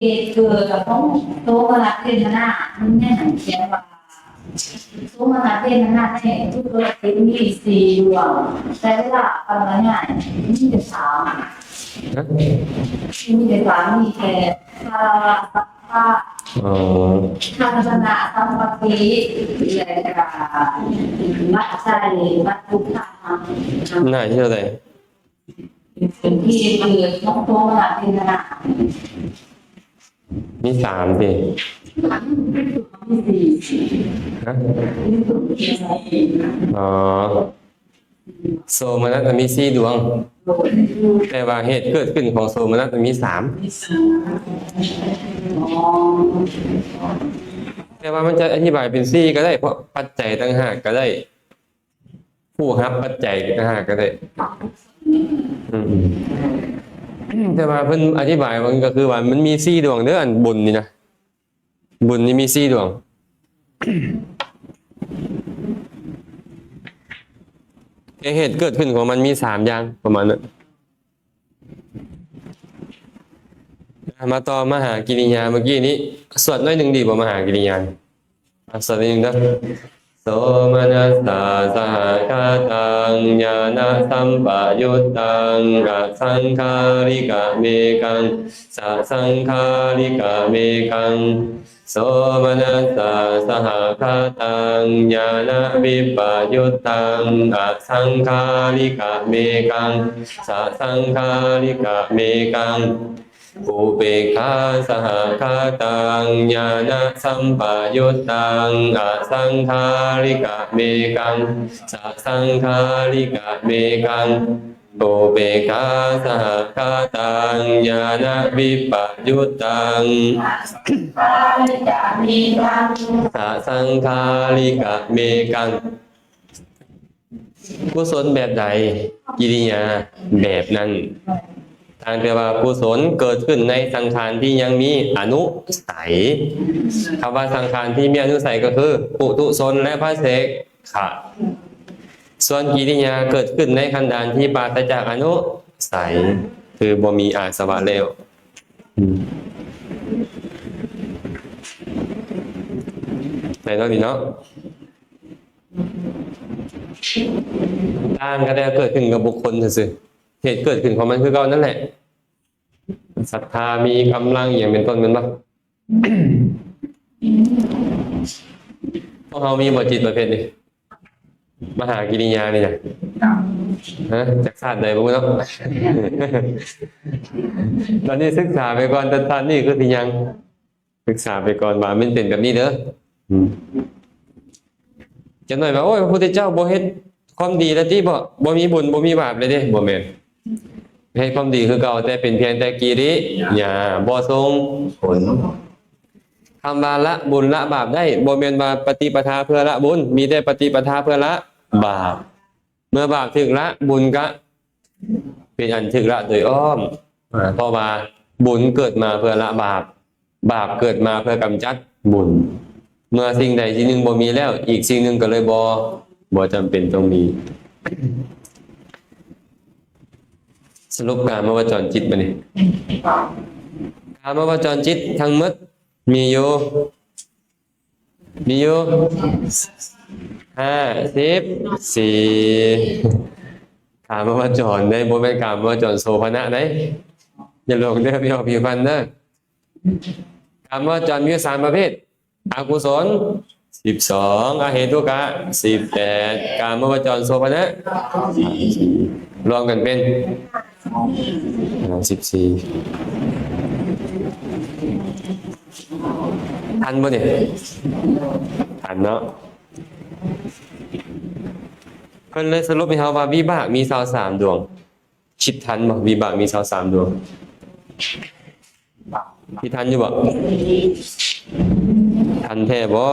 เหตุเกิดของโตมาลาเทนนามันแน่นเขียนว่าโตมาลาเทนนาเนี่ยทุกตัวที่มีสี่ดวงแต่เวลาทำงานเนี่ยมีแต่สามมีแต่สามมีแค่คาราสัพพะคาสนาสัมปติและมัจจัยมัจจุธรรม น่าเชื่อเลยเป็นที่เกิดของโตมาลาเทนนามีสามสิอ๋อโสมนัสมีสี่ดวงแต่ว่าเหตุเกิดขึ้นของโสมนัสมีสามแต่ว่ามันจะอธิบายเป็นสี่ก็ได้เพราะปัจจัยต่างหากก็ได้ผู้รับปัจจัยต่างหากก็ได้แต่ว่าเพิ่นอธิบายมันก็คือว่ามันมีสี่ดวงเด้ออันบุญนี่นะบุญนี่มีสี่ดวงเหตุเกิดขึ้นของมันมีสามอย่างประมาณนั้นมาต่อมหากิริยาเมื่อกี้นี้สวดน้อยหนึ่งดีกว่ามหากิริยาสวดนิดนึงนะโสมนัสสะสหคาตังญาณสัมปยุตตังอะสังคาริกะเมกังสัสังคาริกะเมกังโสมนัสสะสหคาตังญาณวิปยุตตังอะสังคาริกะเมกังสัสังคาริกะเมกังอุเบกขาสหคาตังญาณสัมปยุตตังอะสังคาริกะเมกังสัสังคาริกะเมกังอุเบกขาสหคาตังญาณวิปยุตตังสัสังคาริกะเมกังกุศลแบบใดกิริยาแบบนั้นทางเทวากุศลเกิดขึ้นในสังขารที่ยังมีอนุสัยคำว่าสังขารที่มีอนุสัยก็คือปุถุชนและพระเสกค่ะส่วนกิริยาเกิดขึ้นในขันธ์ดานที่ปราศจากอนุสัยคือบ่มีอาสวะแล้วไหนเนาะดีเนาะต่างก็ได้เกิดขึ้นกับบุคคลซื่อเหตุเกิดขึ้นของมันคือเก่านั่นแหละศรัทธามีกำลังอย่างเป็นต้นมันปะพวกเรามีบ่จิตประเภทนี้มหากิริยานี่นะจากศาสตร์ใดบ้างเนาะ ตอนนี้ศึกษาไปก่อนแต่ตอนนี้คือที่ยังศึกษาไปก่อนว่ามันเป็นแบบนี้เด้อจะหน่อยว่าโอ้ยพระพุทธเจ้าบ่เฮ็ดความดีแล้วที่บ่มีบุญบ่มีบาปเลยเด้บ่แม่นให้ความดีคือเก่าแต่เป็นเพียงแต่กิริยาบ่ทรงผลคำว่าละบุญละบาปได้บ่แม่นว่าปฏิปทาเพื่อละบุญมีแต่ปฏิปทาเพื่อละบาปเมื่อบาปถึงละบุญก็เป็นอันถึงละโดยอ้อมเพราะว่าบุญเกิดมาเพื่อละบาปบาปเกิดมาเพื่อกำจัดบุญเมื่อสิ่งใดสิ่งหนึ่งบ่มีแล้วอีกสิ่งหนึ่งก็เลยบ่จำเป็นต้องมีสรุปกามวจรจิตมาเนี่ยกามวจรจิตทั้งหมดมีอยู่54กามวจรได้บ่แม่นกามวจรโสภณะได้อย่าหลงเด้อพี่เอาผิวพรรณเด้อกามวจรมี3ประเภทอกุศล12อเหตุกะ18กามวจรโสภณะรวมกันเป็น14ทันบ่เนี่ยทันเนาะเพิ่นเลยสรุปให้เฮาว่าวิบากมี23ดวงคิดทันบ่วิบากมี23ดวงพี่ทันอยู่บ่ทันแท้บ่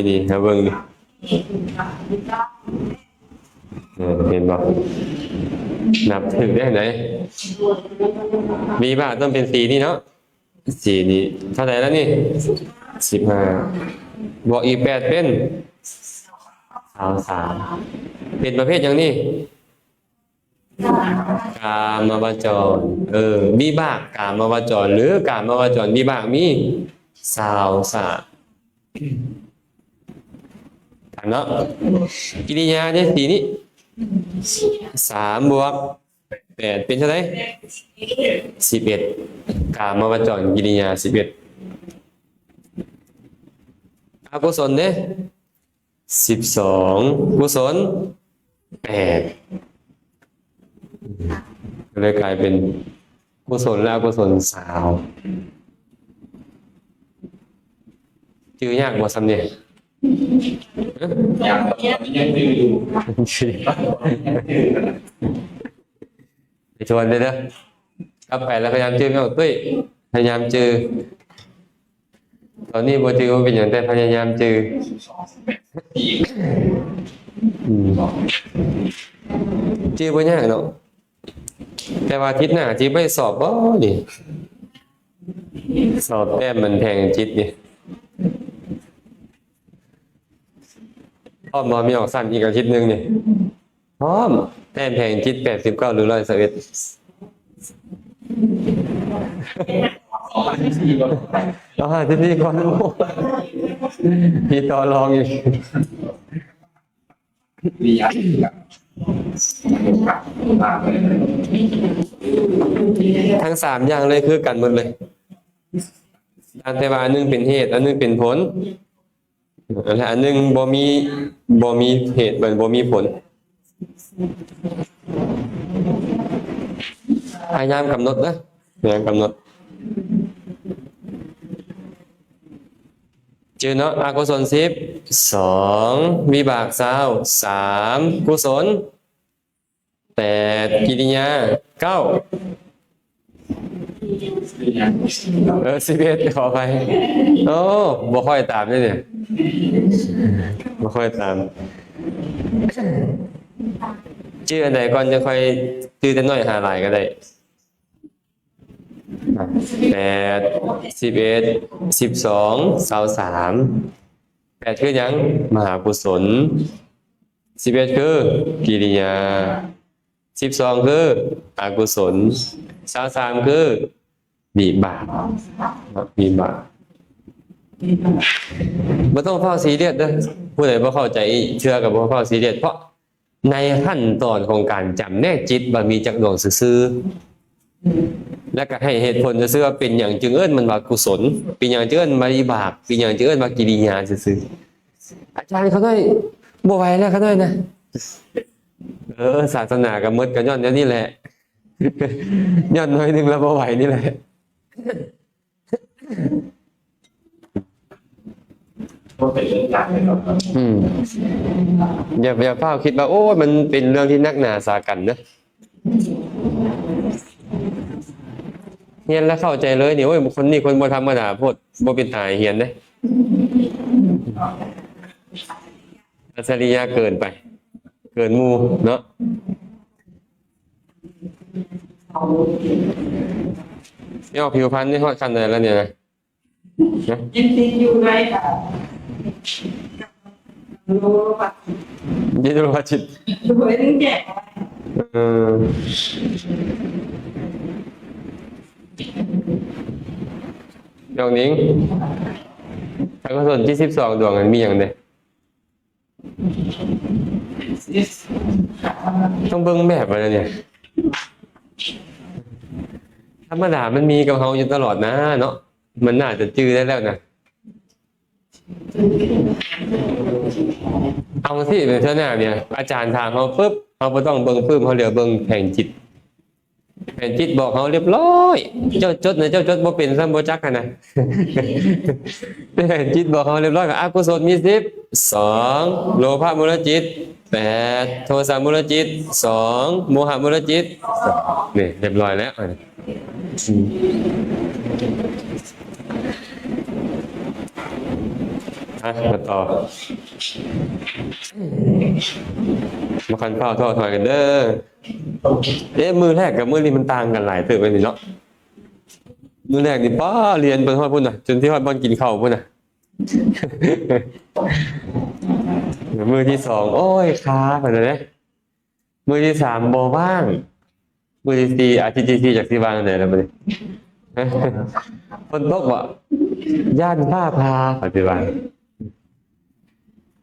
นี่ครับเบิ่งดิเห็นบ่นับถึงได้ไหนมีบาทต้องเป็นสีนี่เนาะสีนี้เท่าไหร่แล้วนี่15บวกอีก8เป็น 23เป็นประเภทอย่างนี้กามวจรวิบากกามวจรหรือกามวจรวิบากมี23ถามเนาะกิริยาเนี่ยสีนี้3 บวก 8เป็นเท่าไหร่11กามวจรกิริยา11อกุศลเนี่ย12กุศล8ก็เลยกลายเป็นกุศลและอกุศล20ชื่อยากบ่ซ้ำเนี่ยอยากยังดื้ออยู่ ไปชวนเลยนะกลับไปแล้วพยายามจื้อไม่ออกตุ้ยพยายามจื้อตอนนี้บ่จื้อว่าเป็นอย่างแต่พยายามจื้อจื้อบ่ยากเนาะแต่ว่าอาทิตย์หน้าจื้อไปสอบบ่นี่สอบแต้มมันแทงจิตนี่พร้อมบ่มีออกสั้นอีกอาทิตย์นึงนี่พร้อมแต้มแทงจิต89หรือ111เอาหาที่นี่ก่อนมีต่อรองอีก มีอยากมากเลย ทั้ง3อย่างเลยคือกันหมดเลยอันแต่ว่าอันนึงเป็นเหตุอันนึงเป็นผลและอันนึงบ่มีเหตุบ่มีผลพยายามกำหนดนะพยายามกำหนดเจอเนาะอกุศล10 2วิบาก20 3กุศล8กิริยา9 11ขอไปโอ้บ่ค่อยตามเลยเนี่ยบ่ค่อยตามชื่ออันไหนก่อนจะค่อยชื่อแต่น้อยหาหลายก็ได้8 11 12 23 8คือหยังมหากุศล11คือกิริยา12คืออกุศล23คือวิบากบ่ต้องเฝ้าซีเรียสเด้อผู้ใดบ่เข้าใจเชื่อก็บ่เฝ้าซีเรียสเพราะในขั้นตอนของการจำแนกจิตบ่มีจักดวงซื่อๆแล้วก็ให้เหตุผลซื่อๆว่าเป็นหยังจึงเอิ้นมันว่ากุศลเป็นหยังจึงเอิ้นว่าวิบากเป็นหยังจึงเอิ้นว่ากิริยาซื่อๆอาจารย์เขาด้วยบ่ไหวแล้วเขาด้วยนะศาสนาก็หมดก็ย้อนเดี๋ยวนี้แหละย้อนน้อยนึงแล้วบ่ไหวนี่แหละก็เป็นเรื่องหลักเลยครับ อย่าเฝ้าคิดว่าโอ้มันเป็นเรื่องที่นักหนาสากันนะเฮียนแล้วเข้าใจเลยนี่โอ้ยคนนี้คนบ่ธรรมดาโพดบ่เป็นตายเฮียนเด้อัจฉริยะเกินไปเกินหมู่เนาะนี่ออกผิวพรรณนี่ฮอดขั้นไหนแล้วเนี่ยนะยังติดอยู่ไหมค่ะรู้ป่ะ ยินดีว่าจิต ดูไอ้เรื่องแจกดวงนิ้งถ้าก็ส่วนที่12ดวงมันมีอย่างเดียวต้องเบิ่งแบบอะไรเนี่ยธรรมดามันมีกับเฮาอยู่ตลอดนะเนาะมันน่าจะจื้อได้แล้วนะเอาสิเป็นเท่าหน้าเนี่ยอาจารย์ถามเขาปุ๊บเขาบ่ต้องเบิ่งปุ๊บเขาเหลือเบิ่งแผงจิตแผงจิตบอกเขาเรียบร้อยเจ้าจดนะเจ้าจดบ่เป็นซ้ำบ่จักกันนะแผงจิตบอกเขาเรียบร้อยว่าอกุศลมี10 2โลภะมูลจิต8โทสะมูลจิต2โมหะมูลจิตนี่เรียบร้อยแล้วมาต่อมาคันเฝ้าท่อถอยกันเด้อมือแรกกับมือนี้มันต่างกันหลายเติบไปนี่เนาะมือแรกนี่ป้าเรียนไปฮอดพุ่นน่ะจนที่ฮอดบ่อนกินข้าวพุ่นน่ะ มือที่สองโอ้ยขาไปเลยนะมือที่สามโบว่างมือที่สี่อาทิตย์ที่สี่จากที่บ้านไหนแล้วมาดิคนตกบ่ย่านผ้าพาปัจจุบัน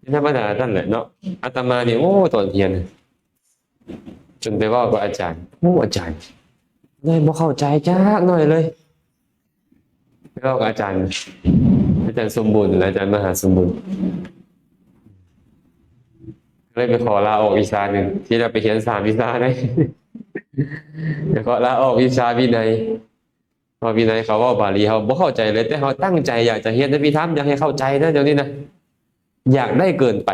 นี่ธรรมดาท่านแหละเนาะอาตมาเนี่ยโอ้ตอนเรียนจนไปว่ากับอาจารย์โอ้อาจารย์เลยบ่เข้าใจจ้าหน่อยเลยไปว่ากับอาจารย์สมบูรณ์อาจารย์มหาสมบูรณ์เลยไปขอลาออกวิชาหนึ่งที่เราไปเขียน3 วิชาได้เดี๋ยวขอลาออกวิชาวินัยพอวินัยเขาว่าบาลีเขาบ่เข้าใจเลยแต่เขาตั้งใจอยากจะเรียนในพิธามอยากให้เข้าใจนะเดี๋ยวนี้นะอยากได้เกินไป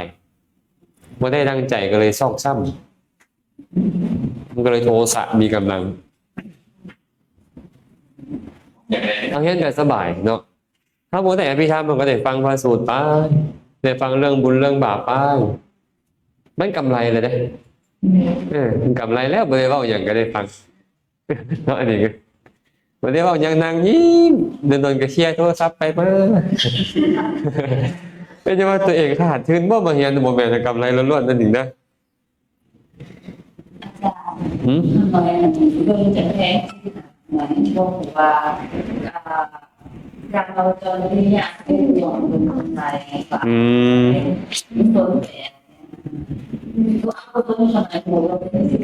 พอได้ดังใจก็เลยซอกซ้ำมันก็เลยโทสะมีกำลัง อย่างไร ทางเรียนก็สบายเนาะถ้าโมแต่พิธามมันก็ได้ฟังพระสูตรไปได้ฟังเรื่องบุญเรื่องบาปไปมันกำไรเลยนะมันกำไรแล้วบ่ได้เว้าหยังก็ได้ฟังเนาะอันนี้ก็บ่ได้เว้าหยังนางยิ้มเดินๆก็เคลียร์โทรศัพท์ไปมาเป็นจังว่าตัวเองขาดทุนบ่มาเรียนบ่แม่นกำไรล้วนๆนั่นเองนะอาจารย์หน่อยเบิ่งจะแพงเหมือนบอกว่าการเราจะเรียนให้หลวงเป็นคนไทยแบบเป็นต้นแบบตัวเอาตัวนี้สมัยโบราณเป็น12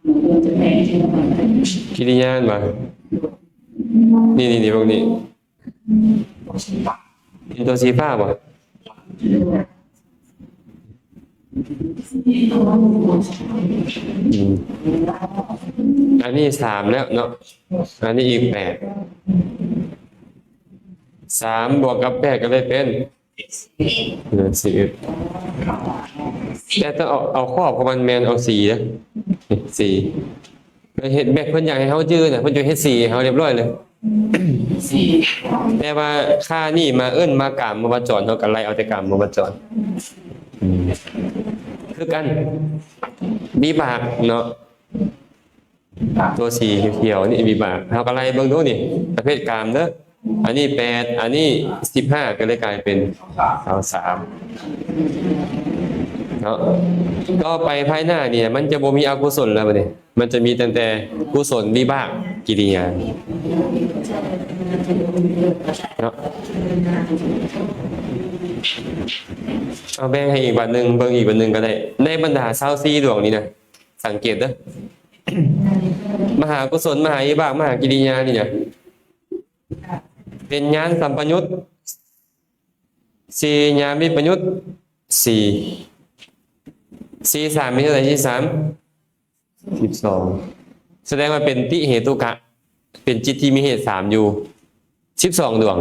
เบิ่งจะแพงจริงมั้ย กิริยานมานี่พวกนี้เป็นตัวสีฟ้าบ่อันนี้3แล้วเนาะอันนี้อีก8 3 บวกกับ8ก็เลยเป็น11แต่ต้องเอาครอบของมันแมนเอา4นะ4เฮ็ดแบบเพิ่นอยากให้เฮาจื้อน่ะเพิ่นจะเฮ็ด4ให้เฮาเรียบร้อยเลยแต่ว่าค่านี่มาเอิ้นมากามมาว่าจรเฮาก็ไล่เอาแต่กามมาว่าจรคือกันวิบากเนาะตัวสีเขียวๆนี่วิบากเฮาก็ไล่เบิ่งดูนี่ประเภทกามเด้ออันนี้8อันนี้15ก็เลยกลายเป็น23เนาะก็ไปภายหน้าเนี่ยมันจะบ่มีอกุศลแล้วบัดนี้มันจะมีแต่กุศลวิบากกิริยาเนาะเอาแบ่งให้อีกบัดนึงเบิ่งอีกบัดนึงก็ได้ในบรรดา24ดวงนี้นะสังเกตเด้อ มหากุศลมหาวิบากมหากิริยานี่นะเป็นญาณสัมปยุต4ญาณวิปยุต4 3มีเท่าไหร่ที่12แสดงว่าเป็นติเหตุกะเป็นจิตที่มีเหตุ3อยู่12ดวง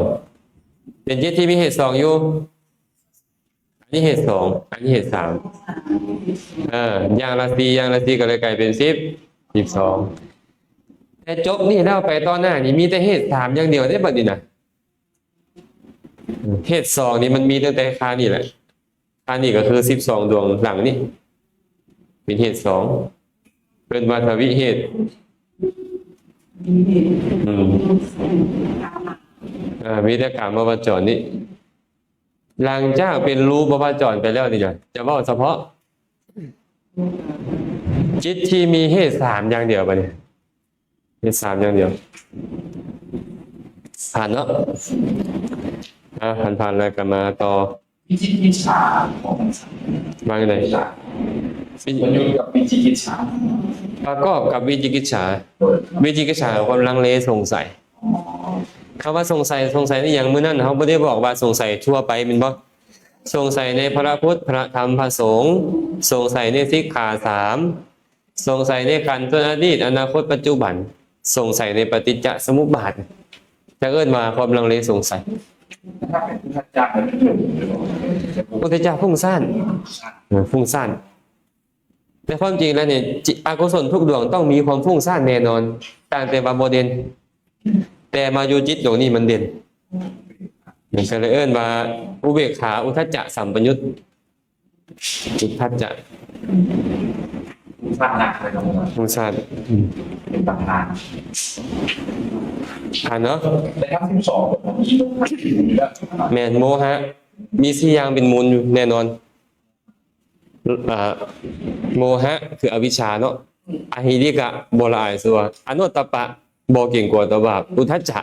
เป็นจิตที่มีเหตุ2อยู่อันนี้เหตุ2อันนี้เหตุ3อย่างละ4อย่างละ4ก็เลยกลายเป็น12แต่จบนี่แล้วไปตอนหน้านี่มีแต่เหตุ3อย่างเดียวได้บัดนี้นะเหตุ2นี่มันมีตั้งแต่คานี่แหละคานี่ก็คือ12ดวงหลังนี่เป็นเหตุ2เป็นวัฏวิเหตุมีแต่กามวจรนี่หลังจากเป็นรูปวจรไปแล้วนี่จะว่าเฉพาะจิตที่มีเหตุ3อย่างเดียวบัดนี้เหตุ3อย่างเดียวผ่านเนาะผ่านแล้วก็มาต่อ วิจิกิจฉาของ วางไหน มันอยู่กับวิจิกิจฉา ประกอบกับวิจิกิจฉาวิจิกิจฉาความลังเลสงสัยคำว่าสงสัยนี่อย่างมื้อนั้นเขาไม่ได้บอกว่าสงสัยทั่วไปแม่นบ่สงสัยในพระพุทธพระธรรมพระสงฆ์สงสัยในสิกขา3สงสัยในขันธ์ต้นอดีตอนาคตปัจจุบันสงสัยในปฏิจจสมุปบาทจะเอิ้นมาความลังเลสงสัย ถ้าเป็นพุทธเจ้าเป็น พุทธเจ้าฟุ้งซ่านแต่ความจริงแล้วเนี่ยอกุศลทุกดวงต้องมีความฟุ้งซ่านแน่นอนต่างแต่ว่าบ่เด่นแต่มาอยู่จิตดวงนี้มันเด่นมันก็เลยเอิ้นว่าอุเบกขาอุทธัจจะสัมปยุตอุทธัจจะ สร้างหนักเลยครับ ฟุ้งซ่าน เป็นบางนาน ผ่านเนาะ แต่ทั้ง12 แม่นโมหะ มี4อย่างเป็นมูลอยู่แน่นอนโมหะคืออวิชชาเนาะอหิริกะบ่ละอายซัวอโนตตัปปะบ่เก่งกลัวต่อบาปอุทธัจจะ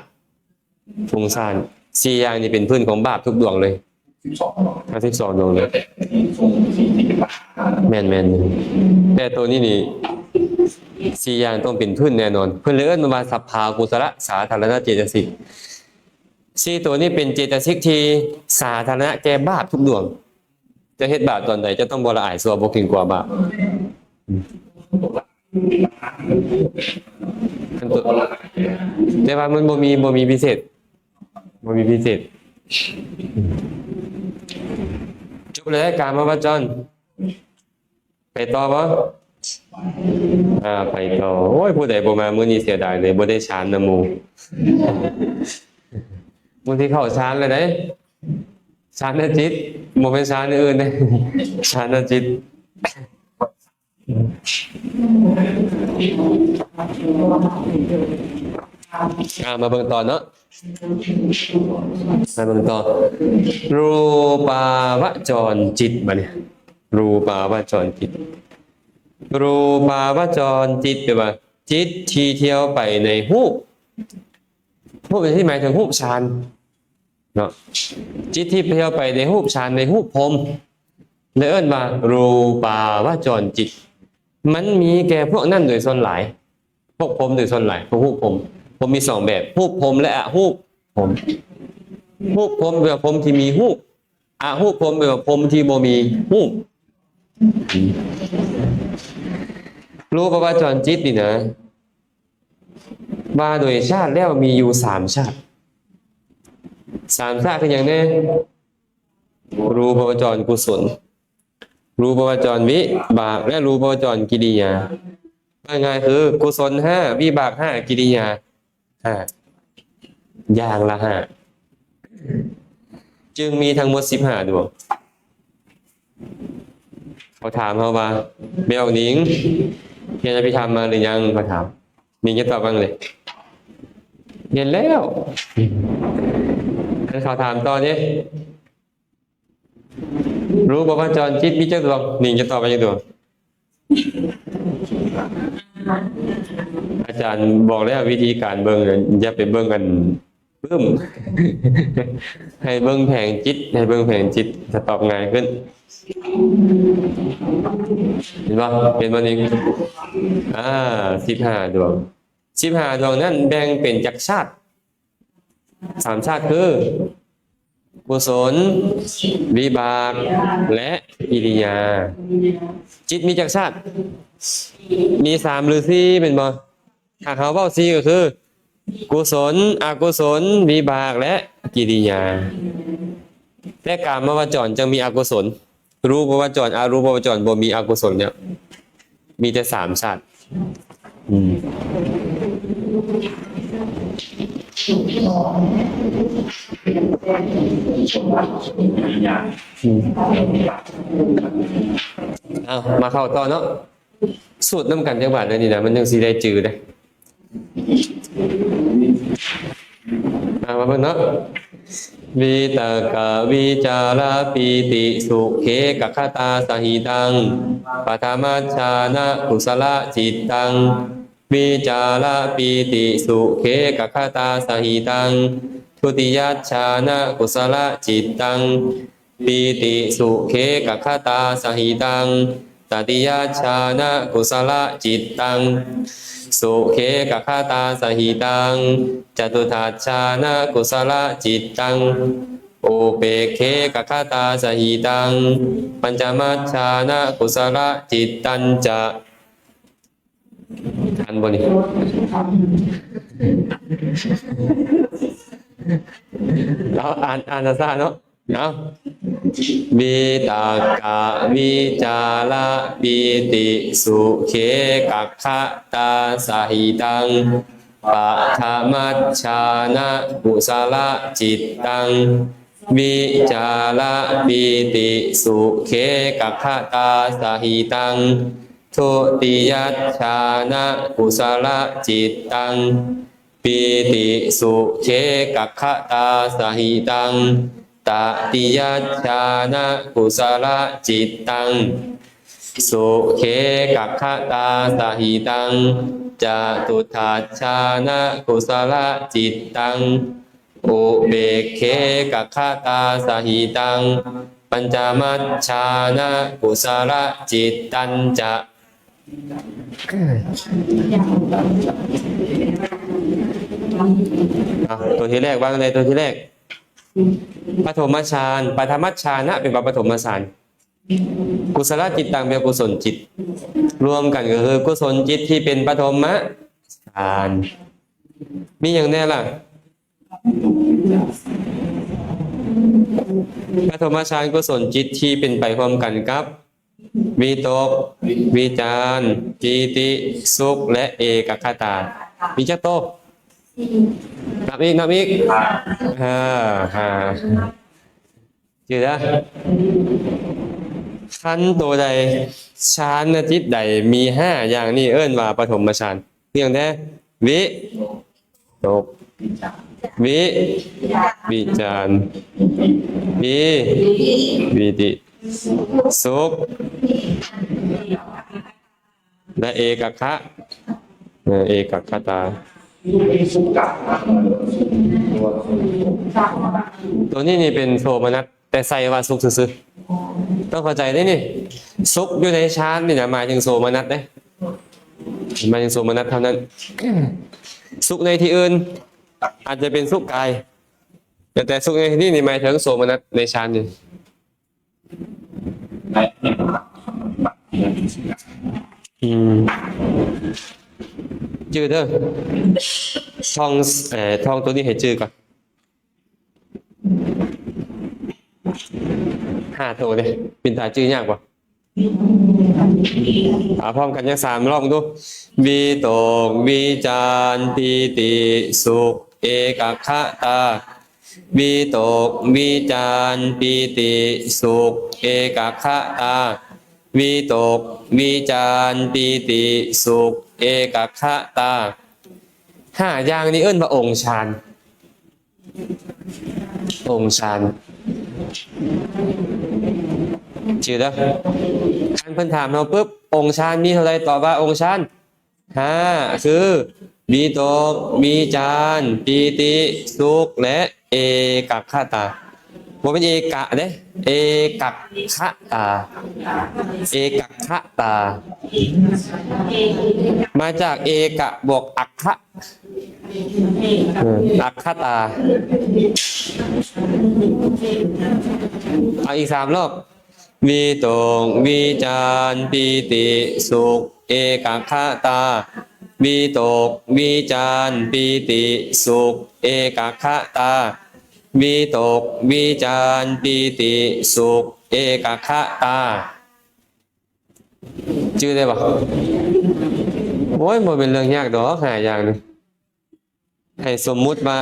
ฟุ้งซ่าน4อย่างนี้เป็นพื้นของบาปทุกดวงเลย12 12ดวงเลย แต่ส่งที่เป็นบาป แม่นแต่ตัวนี้นี่4อย่างต้องเป็นพื้นแน่นอนเพิ่นเลยเอิ้นว่าสัพพากุศลสาธารณเจตสิก4ตัวนี้เป็นเจตสิกที่สาธารณะแก่บาปทุกดวงจะเฮ็ดบาปตอนใดจะต้องบ่ละอายซัวบ่เก่งกลัวบาปแต่ว่ามันบ่มีพิเศษจบเลยการมาวจรไปต่อบ่ไปต่อโอ้ยผู้ใดบ่มามื้อนี้เสียดายเลยบ่ได้ฌานนโมบางทีเข้าฌานเลยเด้ฌานจิตบ่เป็นฌานอื่นเด้ฌานจิตมาเบิ่งต่อเนาะมาเบิ่งต่อรูปาวจรจิตบัดนี้รูปาวจรจิตรูปาวจรจิตแปลว่าจิตที่เที่ยวไปในรูปเป็นที่หมายถึงรูปฌานเนาะจิตที่เที่ยวไปในรูปฌานในรูปพรหมเลยเอิ้นว่ารูปาวจรจิตมันมีแก่พวกนั้นโดยส่วนหลายพวกพรหมโดยส่วนหลายพวกรูปพรหมผมมี2แบบรูปพรหมและอรูปพรหมรูปพรหมแบบพรหมที่มีรูปอรูปพรหมแบบพรหมที่บ่มีรูปรูปวจรจิตนี่นะว่าโดยชาติแล้วมีอยู่3ชาติ3ชาติคืออย่างแน่รูปวจรกุศลรูปวจรวิบากและรูปวจรกิริยาง่ายๆคือกุศล5วิบาก5กิริยา5อย่างละ5จึงมีทั้งหมด15ดวงเขาถามเขาว่าเบลหนิงเรียนอภิธรรมมาหรือยังเขาถามหนิงจะตอบบ้างเลยเรียนแล้วเขาถามตอนนี้รู้บอกว่าจรจิตมีเจ้าดวงหนิงจะตอบไปยังดวงอาจารย์บอกแล้ววิธีการเบิ่งอย่าไปเบิ่งกันปึ้มให้เบิ่งแผงจิตจะตอบง่ายขึ้นเห็นป่ะเป็นวันนี้15 ดวง15 ดวงนั้นแบ่งเป็นจักรชาติ3ชาติคือกุศลวิบากและกิริยาจิตมีจักรชาติมี3หรือ4เป็นบ่ถ้าเขาเว้า4ก็คือกุศลอกุศลวิบากและกิริยาแต่กามวจรจึงมีอกุศลรูปวจรอรูปวจรบ่มีอกุศลเนี่ยมีแต่3ชาติมาเข้าต่อเนาะสูตรน้ำกันจังหวัดนี่นะมันยังสิได้จืดเลยมาเพิ่นเนาะวิตกวิจาระปีติสุเขกัคตาสหิตังปฐมัชฌานะกุศลจิตตังวิจาระปีติสุเขกัคตาสหิตังทุติยัชฌานะกุศลจิตตังปีติสุเขกัคตาสหิตังตติยัชฌานะกุศลจิตตังสุเขกัคตาสหิตังจตุทัชฌานะกุศลจิตตังโอเปเคกัคตาสหิตังปัญจมัชฌานะกุศลจิตตัญจะทันบ่นี่เราอ่านซะเนาะเอาวิตกะวิจาระปิติสุเขกัคขตาสหิตังปะทะมัชฌานะกุศลจิตตังวิจาระปิติสุเขกัคขตาสหิตังทุติยัชฌานะกุศลจิตตังปิติสุเขกัคขตาสหิตัง ตติยัชฌานะกุศลจิตตังสุเขกัคขตาสหิตังจตุทัชฌานะกุศลจิตตังอุเบกเขกัคขตาสหิตังปัญจมัชฌานะกุศลจิตตัญจะตัวที่แรกว่าอะไรตัวที่แรกปฐมฌานปฐมฌานะเป็นปฐมฌานกุศลจิตตังเป็นกุศลจิตรวมกันก็คือกุศลจิตที่เป็นปฐมฌานมีอย่างแน่ล่ะปฐมฌานกุศลจิตที่เป็นไปพร้อมกันกับวิตกวิจารปีติสุขและเอกคตามีจักโตนับอีกห้าจืดนะขั้นตัวใดฌานจิตใดมีห้าอย่างนี้เอิ้นว่าปฐมฌานเพียงแต่วิตกวิจารปีติสุขและเอกคตาตัวนี้นี่เป็นโทมนัสแต่ใส่ว่าสุขซื่อๆต้องเข้าใจได้นี่สุขอยู่ในฌานนี่นะหมายถึงโสมนัสเด้หมายถึงโสมนัสเท่านั้นสุขในที่อื่นอาจจะเป็นสุขกายแต่สุขในที่นี่หมายถึงโสมนัสในฌานนี่จืดเด้อท่องตัวนี้ให้จืดก่อน5ตัวเลยเป็นตาจืดยากกว่าพร้อมกันยัง3รอบดูวิตกวิจารปีติสุขเอกคตาวิตกวิจารปีติสุขเอกคตาวิตกวิจารปีติสุขเอกคตา5อย่างนี้เอิ้นว่าองค์ฌานชื่อแล้วคันเพิ่นถามเราปุ๊บองค์ฌานมีเท่าไรตอบว่าองค์ฌาน5คือวิตกวิจารปีติสุขและเอกคตาบ่เป็นเอกะเด้เอกคตามาจากเอกะบวกอักขะอักขตาเอาอีก3รอบวิตกวิจารปีติสุขเอกคตาวิตกวิจารปีติสุขเอกคตาวิตกวิจารปีติสุขเอกคตาชื่อได้ปะโอ้ยมันเป็นเรื่องยากดอกหาอย่างนึงให้สมมุติว่า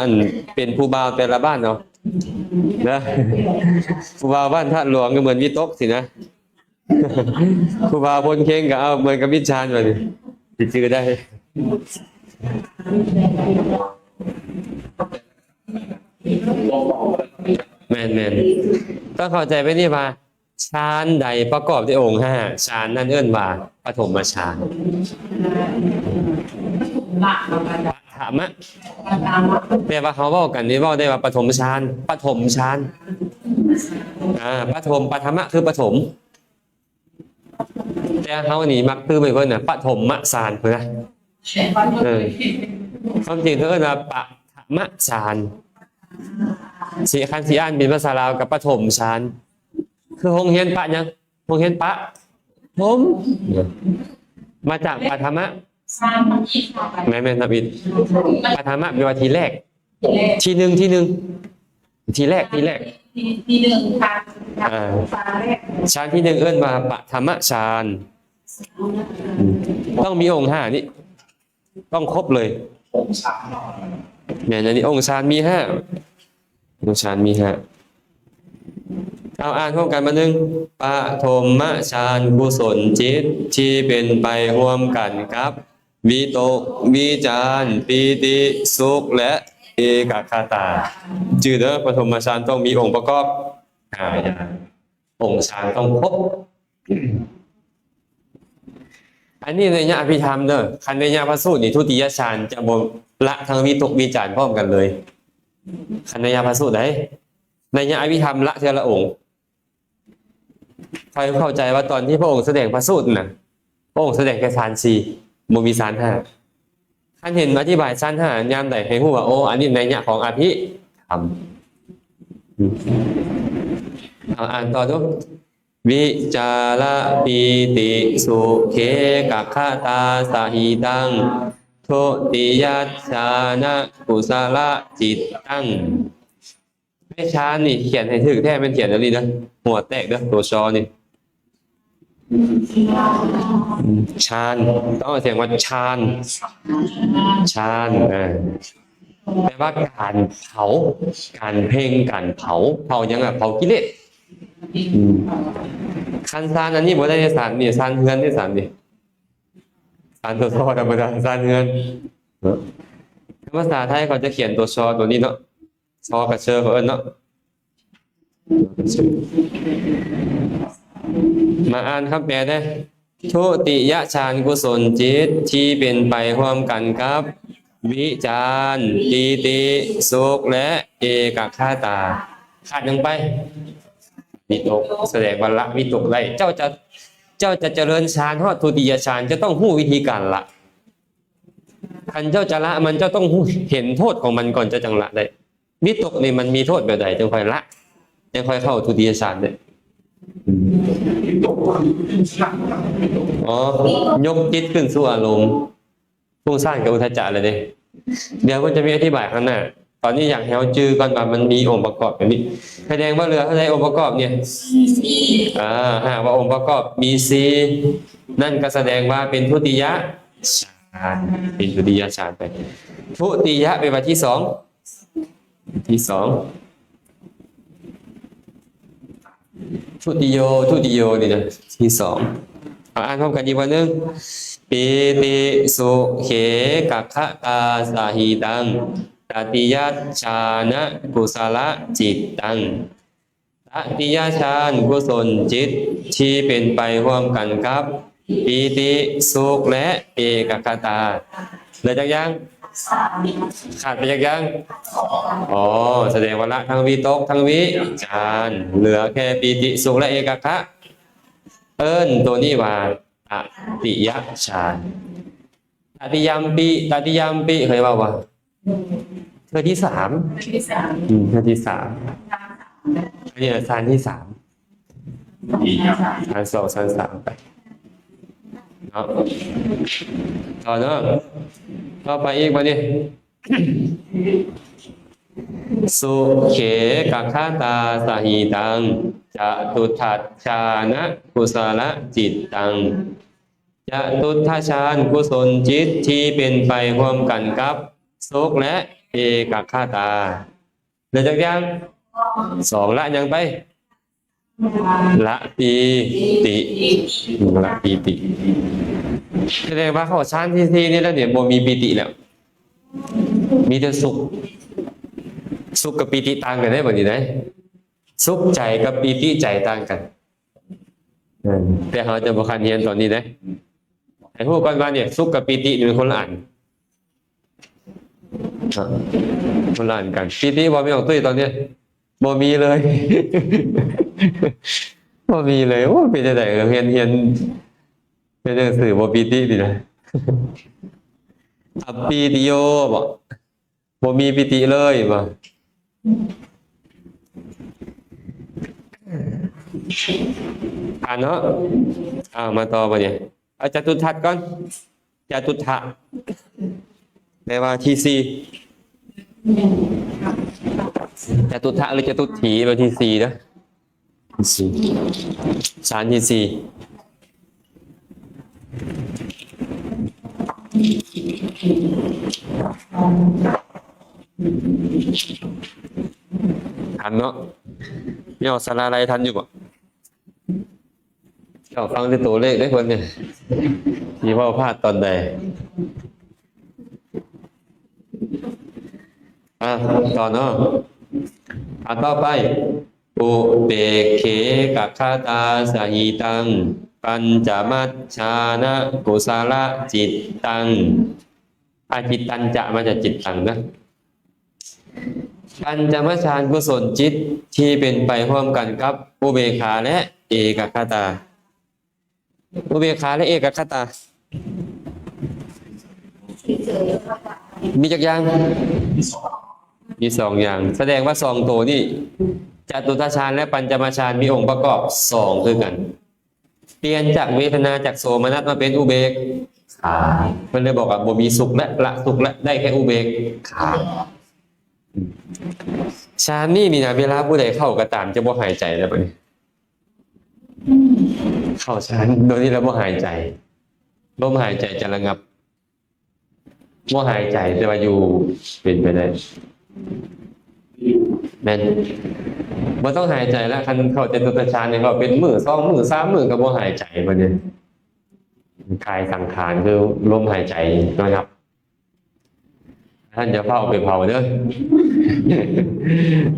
เป็นผู้บ่าวแต่ละบ้านเนาะนะผู้บ่าวบ้านท่าหลวงก็เหมือนวิตกสินะผู้บ่าวพลเข่งก็เอาเหมือนกับวิชานมาดิชื่อได้แม่นต้องเข้าใจไปนี่ว่าฌานใดประกอบด้วยองค์5ฌานนั่นเอิ้นว่าปฐมฌานถามะแต่ว่าเขาเว้ากันนี่เว้าได้ว่าปฐมฌานปฐมปฐมะคือปฐมแต่เฮานี่มักคือไปเพิ่นน่ะปฐมฌานเพิ่นนะความจริงเพิ่นว่าปฐมฌานสิคันสิอ่านเป็นภาษาลาวกับปฐมฌานคือโรงเรียนปะยังโรงเรียนปะผมมาจากปฐมะแม่นับอิดปฐมะเป็นว่าทีแรกทีหนึ่งทีแรกฌานที่1เอิ้นว่าปฐมฌานต้องมีองค์5นี่ต้องครบเลยแม่นอันนี้องค์ฌานมี5องค์ฌานมี5เอาอ่านพร้อมกันมาปฐมฌานกุศลจิตที่เป็นไปร่วมกันกับวิตกวิจารปีติสุขและเอ กคตาจื่อเด้อปฐมฌานต้องมีองค์ประกอบอย่างองค์ฌานต้องครบอันนี้ในญาอภิธรรมเด้อคันในญาพระสูตรนี่ทุติยฌานจะบ่ละทั้งวิตกวิจารพร้อมกันเลยคันในญาพระสูตรได้ในญาอภิธรรมละเทอละองค์ใครเข้าใจว่าตอนที่พระองค์แสดงพระสูตรน่ะพระองค์แสดงแค่ฌาน4บ่มีฌาน5ท่านเห็นอธิบายฌาน5ยามใดให้ฮู้ว่าโอ้อันนี้ในญาของอภิธรรมอ่านต่อดูวิจาระปีติสุเขกัคขตาสหิตังทุติยัสสานะกุศลจิตตังไม่ช้านี่เขียนให้ถึกแท้เป็นเขียนแล้วนี่นะหัวแตกเด้อตัวชอนี่ฌานต้องเอาเสียงว่าฌานฌานแปลว่าการเผาการเพ่งการเผายังไงเผากิเลสคันซานอันนี้บ่ได้สารนี่ซานเฮือนที่สารนี่ซานตัวซอธรรมดาซานเฮือนภาษาไทยเขาจะเขียนตัวชอตัวนี้เนาะซอกับเชอเขาเอิ้นเนาะมาอ่านคำแปลได้ทุติยฌานกุศลจิตที่เป็นไปร่วมกันกับวิจารปีติสุขและเอกคตาขาดยังไปวิตกแสดงว่าละวิตกได้เจ้าจะเจริญฌานฮอดทุติยฌานจะต้องรู้วิธีการละคันเจ้าจะละมันเจ้าต้องเห็นโทษของมันก่อนจะจังละได้วิตกนี่มันมีโทษแบบใดจึงค่อยละจึงค่อยเข้าทุติยฌานได้อ๋อยกจิตขึ้นสู่อารมณ์ฟุ้งซ่านกับอุทธัจจะเลยเด้เดี๋ยวมันจะมีอธิบายข้างหน้าตอนนี้อยากให้เราจื้อก่อนว่ามันมีองค์ประกอบแบบนี้แสดงว่าเรืออะไรองค์ประกอบเนี่ยหากว่าองค์ประกอบมี4นั่นก็แสดงว่าเป็นทุติยฌานเป็นทุติยฌานไปทุติยะเป็นวันที่2ทุติโยนี่นะที่2อ่านพร้อมกันอีกวันนึงปีติสุเขกัคขตาสหิตังตติยฌานกุศลจิตตังตติยฌานกุศลจิตที่เป็นไปร่วมกันกับปีติสุขและเอกคตาเหลือจักอย่างขาดไปจักอย่างอ๋อแสดงว่าละทั้งวิตกทั้งวิจารเหลือแค่ปีติสุขและเอกคเอิ้นตัวนี้ว่าตติยฌานตติยัมปิเคยว่าเธอที่3เธอที่3อันนี้ฌานที่3ฌาน2ฌาน3ไปเนาะต่อเนาะต่อไปอีกวันนี้สุเขกัคขตาสหิตังจตุทัสฌานกุศลจิตตังจตุทัสฌานกุศลจิตที่เป็นไปร่วมกันกับสุขและเอกคตาเหลือจักอย่าง2ละยังไปละปีติแสดงว่าเข้าฌานที่4นี่แล้วเนี่ยบ่มีปีติแล้วมีแต่สุขกับปีติต่างกันได้บ่นี่ได้สุขใจกับปีติใจต่างกันแต่เราจะบ่คันเรียนตอนนี้ได้ให้ฮู้ก่อนว่าเนี่ยสุขกับปีติเป็นคนละอันคนละอันกันปีติบ่มีของตุ้ยตอนนี้บ่มีเลยบ่มีเลยโอ้เป็นจังได๋เรียนเป็นหนังสือบ่ปีตินี่นะอปีติโยบ่มีปีติเลยบ่เนาะมาต่อมาเนี่ยเอาจตุทัศน์ก่อนจตุทะแปลว่าที่4จตุทะหรือจตุถีแปลว่าที่4นะฌานที่4ทันเนาะไม่เอาสาระอะไรทันอยู่ป่ะเจ้าฟังที่ตัวเลขได้คนเนี่ยที่ว่าพลาดตอนใด ต่อเนาะต่อไปอุเบกเขกัคคตาสหิตังปัญจมัชฌานะกุศลจิตตังจิตตันจะมาจากจิตตังนะปัญจมัชฌานกุศลจิตที่เป็นไปพร้อมกันกับอุเบกขาและเอกคตาอุเบกขาและเอกคตามีจักอย่างมีสองอย่างแสดงว่าสองตัวนี่จตุตฌานและปัญจมฌานมีองค์ประกอบสองคือกันเปลี่ยนจากเวทนาจากโสมนัสมาเป็นอุเบกขาเพิ่นเลยบอกว่าบ่มีสุขและละสุขและได้แค่อุเบกขาฌานนี่นะเวลาผู้ใดเข้าก็ตามจะบ่หายใจแล้วบัดนี้เข้าฌานโดยที่เราบ่หายใจลมหายใจจะระงับบ่หายใจแต่ว่าอยู่เป็นไปได้แม่นบ่ต้องหายใจแล้วคันเข้าจตุตฌานนี่ก็เป็นมื้อ2มื้อ3มื้อก็บ่หายใจบัดนี้กายสังขารคือลมหายใจนะครับท่านจะเผาไปเผาเด้อ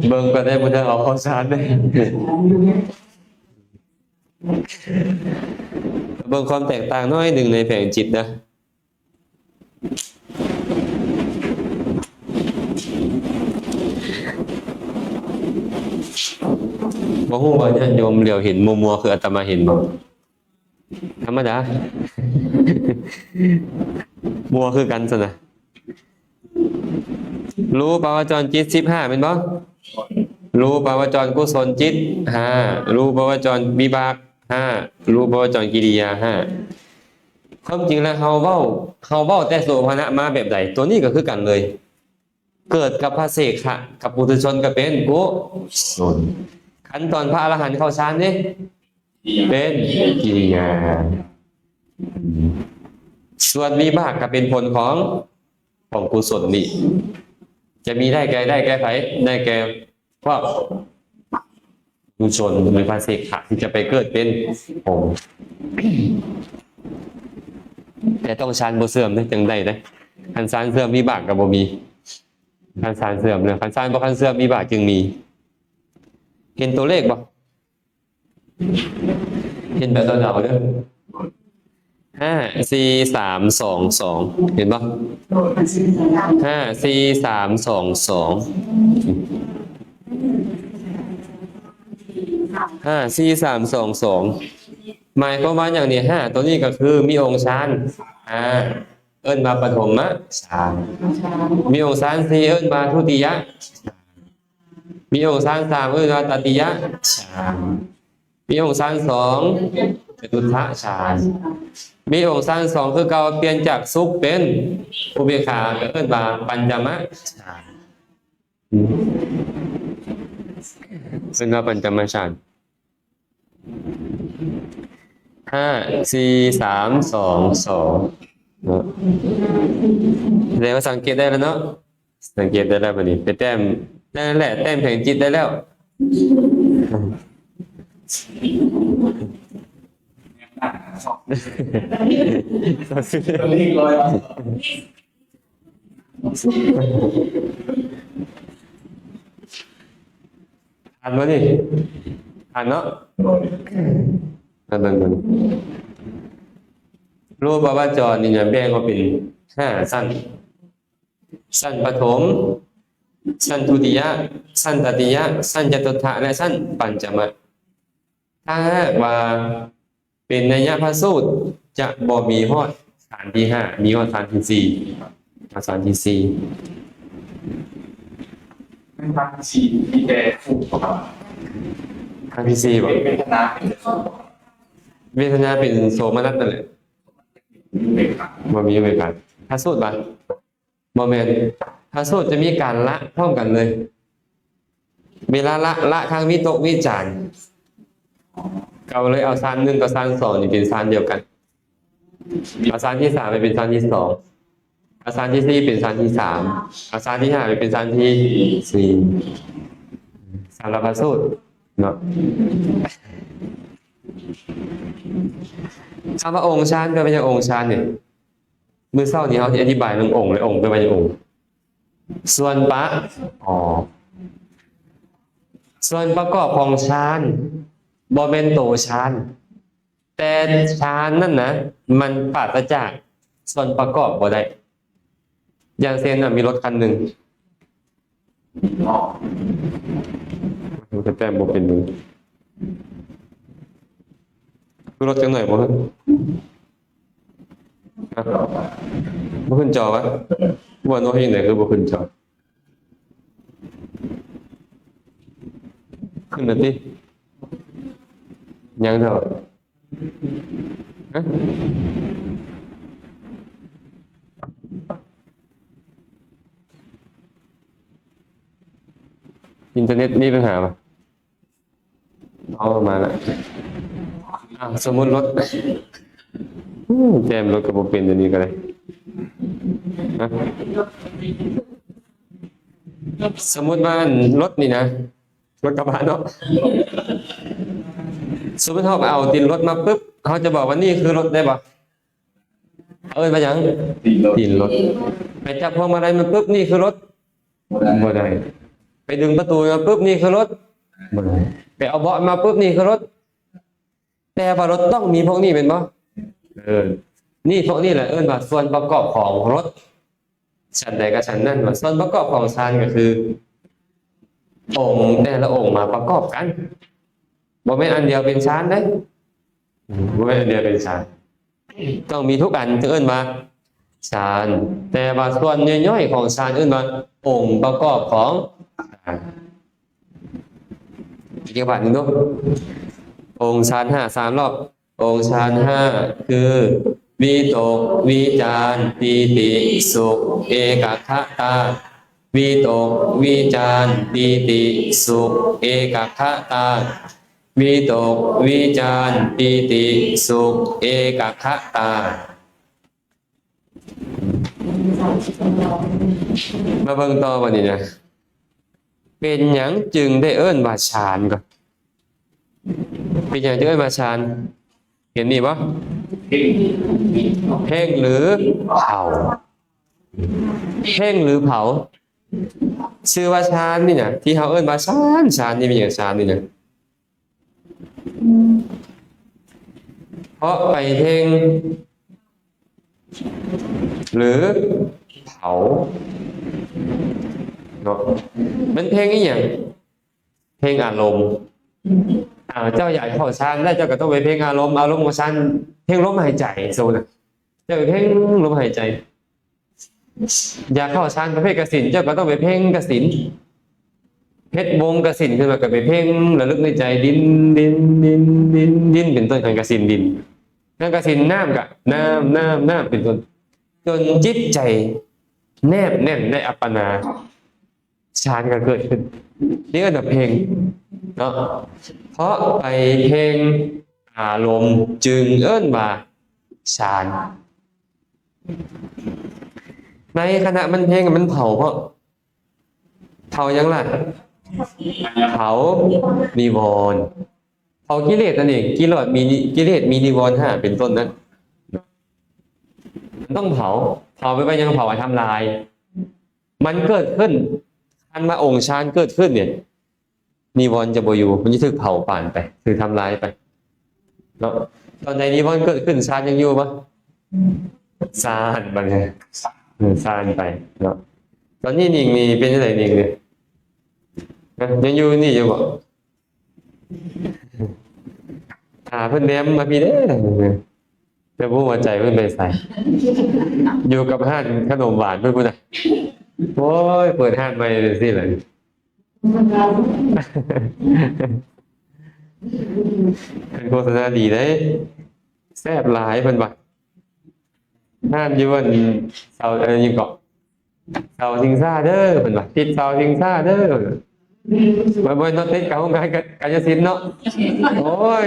เบิ่งก็ได้บ่ได้เอาเข้าฌานได้เบิ่งความแตกต่างน้อยหนึ่งในแผงจิตนะบ่ฮู้ว่าญาติโยมเหลียวเห็นมัวๆคืออาตมาเห็นบ่ธรรมดามัวคือกันซะนะรู้ปวจรจิต15เป็นบ่รู้ปวจรกุศลจิต5รู้ปวจรวิบาก5รู้ปวจรกิริยา5ความจริงแล้วเฮาเว้าแต่โสภณะมาแบบใดตัวนี้ก็คือกันเลยเกิดกับพระเสขะกับปุถุชนก็เป็นกุศลขั้นตอนพระอรหันต์เข้าฌานนี่เป็นกิริยาส่วนวิบากก็เป็นผลของกุศลนี่จะมีได้แก่ไผได้แก่พวกปุถุชนหรือพระเสขะที่จะไปเกิดเป็นผมแต่ต้องฌานบ่เสื่อมได้จังได๋นะคันฌานเสื่อมวิบากก็บ่มีคันฌานเสื่อมนะคันฌานบ่คันเสื่อมวิบากจึงมีเห็นตัวเลขบ่เห็นแบบดาวๆเด้อ5 4 3 2 2เห็นบ่5 4 3 2 2 5 4 3 2 2หมายความว่าอย่างนี้5ตัวนี้ก็คือมีองค์ฌานเอิ้นมาปฐมฌานมีองค์ฌาน4เอิ้นมาทุติยมีองค์ฌาน3เอิ้นว่าตติยฌานมีองค์ฌาน2จตุตถฌานมีองค์ฌาน2คือเก่าเปลี่ยนจากสุขเป็นอุเบกขาก็เอิ้นว่าปัญจมฌานเป็นว่าปัญจมฌาน5 4 3 2 2เนาะแสดงว่าสังเกตได้แล้วเนาะสังเกตได้แล้วบัดนี้ไปแต้มนั่นแหละแต้มแผงจิตได้แล้วเลขร้อย อ่านบ่นี่อ่านเนาะเบิ่งรูปวจรนี่จะแบ่งออกเป็น5สั้นสั้นปฐมสั้นทุติยะสั้นตติยะสั้นจตุตถะและสั้นปัญจมะถ้าหากว่าเป็นนัยยะพระสูตรจะบ่มีฮอดฐานที่5มีฮอดฐานที่4ฐานที่4ไม่บางสีมีแต่คู่ครับ ฐานที่4บ่ เวทนาเป็นคู่ เวทนาเป็นโสมนัสนั่นแหละ เวทนา บ่มีเวทนาพระสูตรบ่บ่แม่นพระสูตรจะมีการละพร้อมกันเลย เวลาละทางวิตกวิจารณ์เราเลยเอาฌาน1กับฌาน2นี่เป็นฌานเดียวกันเอาฌานที่3ไปเป็นฌานที่2เอาฌานที่4เป็นฌานที่3เอาฌานที่5ไปเป็นฌานที่4สารพัดสูตรเนาะคำว่าองค์ฌานแปลว่าอย่างองค์ฌานเนี่ยมื้อเช้านี้เฮาสิอธิบายเรื่ององค์เลยองค์แปลว่าอย่างองค์ ส่วนปะอ๋อส่วนประกอบของฌานบ่แม่นโตฌานแต่ฌานนั่นนะมันปราศจากส่วนประกอบบ่ได้อย่างเช่นน่ะมีรถคันหนึ่ง อ๋อ มันก็แต้มบ่เป็นมือคือรถจังหน่อยบ่ฮะบ่ขึ้นจอวะบ่โน้ตที่ไหนคือบ่ขึ้นจอขึ้นแล้วติยังเถอะฮะอินเทอร์เน็ตมีปัญหาปะเอามาละสมมุติรถแจมรถกับบ่เป็นอย่างนี้ก็ได้ฮะสมมุติว่ารถนี่นะรถกระบะเนาะสมมติเขาเอาตินรถมาปุ๊บเขาจะบอกว่านี่คือรถได้ปะเอ้ยมายัง ตีรถ ตินรถไปจับพวงมาลัยมันปุ๊บนี่คือรถบ่ได้ไปดึงประตูมาปุ๊บนี่คือรถบ่ได้ไปเอาเบาะมาปุ๊บนี่คือรถแต่ว่ารถต้องมีพวกนี้เป็นปะนี่พวกนี้แหละว่าส่วนประกอบของรถชั้นใดกับชั้นนั้นว่าส่วนประกอบของฌานก็คือองค์แต่ละองค์มาประกอบกันบ่แม่นอันเดียวเป็นฌานเด้บ่แม่นอันเดียวเป็นฌานต้องมีทุกอันถึงว่าฌานแต่ว่าส่วนย่อยๆของฌานว่าองค์ประกอบของฌานอีกบัดหนึงเนาะองค์ฌาน5 3รอบองค์ฌาน5คือวิตกวิจารปีติสุขเอกคตาวิตกวิจารปีติสุขเอกคตาวิตกวิจารปีติสุขเอกคตามาเบิ่งต่อวันนี้นะเป็นหยังจึงได้เอิ้นว่าฌานก่อนเป็นหยังจึงเอิ้นว่าฌานเห็นนี่ปะเพ่งหรือเผาเพ่งหรือเผาชื่อว่าฌานนี่นะที่เขาเอิ้นว่าฌานนี่เป็นอย่างฌานนี่นะเพราะไปเพ่งหรือเผาเนาะมันเพ่งอีหยังเพ่งอารมณ์เจ้าอยากเข้าฌานได้เจ้าก็ต้องไปเพ่งอารมณ์ของฌานเพ่งลมหายใจโซนะเจ้าไปเพ่งลมหายใจอยากเข้าฌานประเภทกสิณเจ้าก็ต้องไปเพ่งกสิณเพชรวงกสิณขึ้นมาก็ไปเพ่งระลึกในใจดินเป็นต้นของกสิณดินนั่นกสิณน้ำกะน้ำเป็นต้นจนจิตใจแนบแน่นได้อัปปนาฌานก็เกิดขึ้นนี่ก็จะเพลงเนาะเพราะไปเพลงอารมณ์จึงเอิ้นว่าฌานในขณะมันเพลงมันเผาเพราะเผายังล่ะเผานิวรณ์เผากิเลสนั่นเองกิเลสมีนิวรณ์5เป็นต้นนั้นต้องเผาไปยังเผาทำลายมันเกิดขึ้นอันมาองค์ฌานเกิดขึ้นเนี่ยนิวรณ์จะบ่อยู่มันจะถูกเผาป่านไปถูกทำลายไปเนาะตอนใดนิวรณ์เกิดขึ้นฌานยังอยู่ปะฌานไปเลยฌานไปเนาะตอนนี้นิ่งนี่เป็นอะไรนิ่งเนี่ยยังอยู่นี่อยู่บ่เพิ่นแนมมาพี่เด้แต่บ่หัวใจเพิ่นไปใส่อยู่กับห้านขนมหวานเพิ่นพุ่นน่ะโอ้ยเปิดห้านใหม่เลยสิล่ะเป็นโฆษณาดีเด้แซ่บหลายเพิ่นว่าห้านอยู่วันเสาอยู่เกาะเสาทิงซ่าเด้อเพิ่นว่าติดเสาทิงซ่าเด้อบ่นอนติดกับโรงงานกายสินเนาะโอ้ย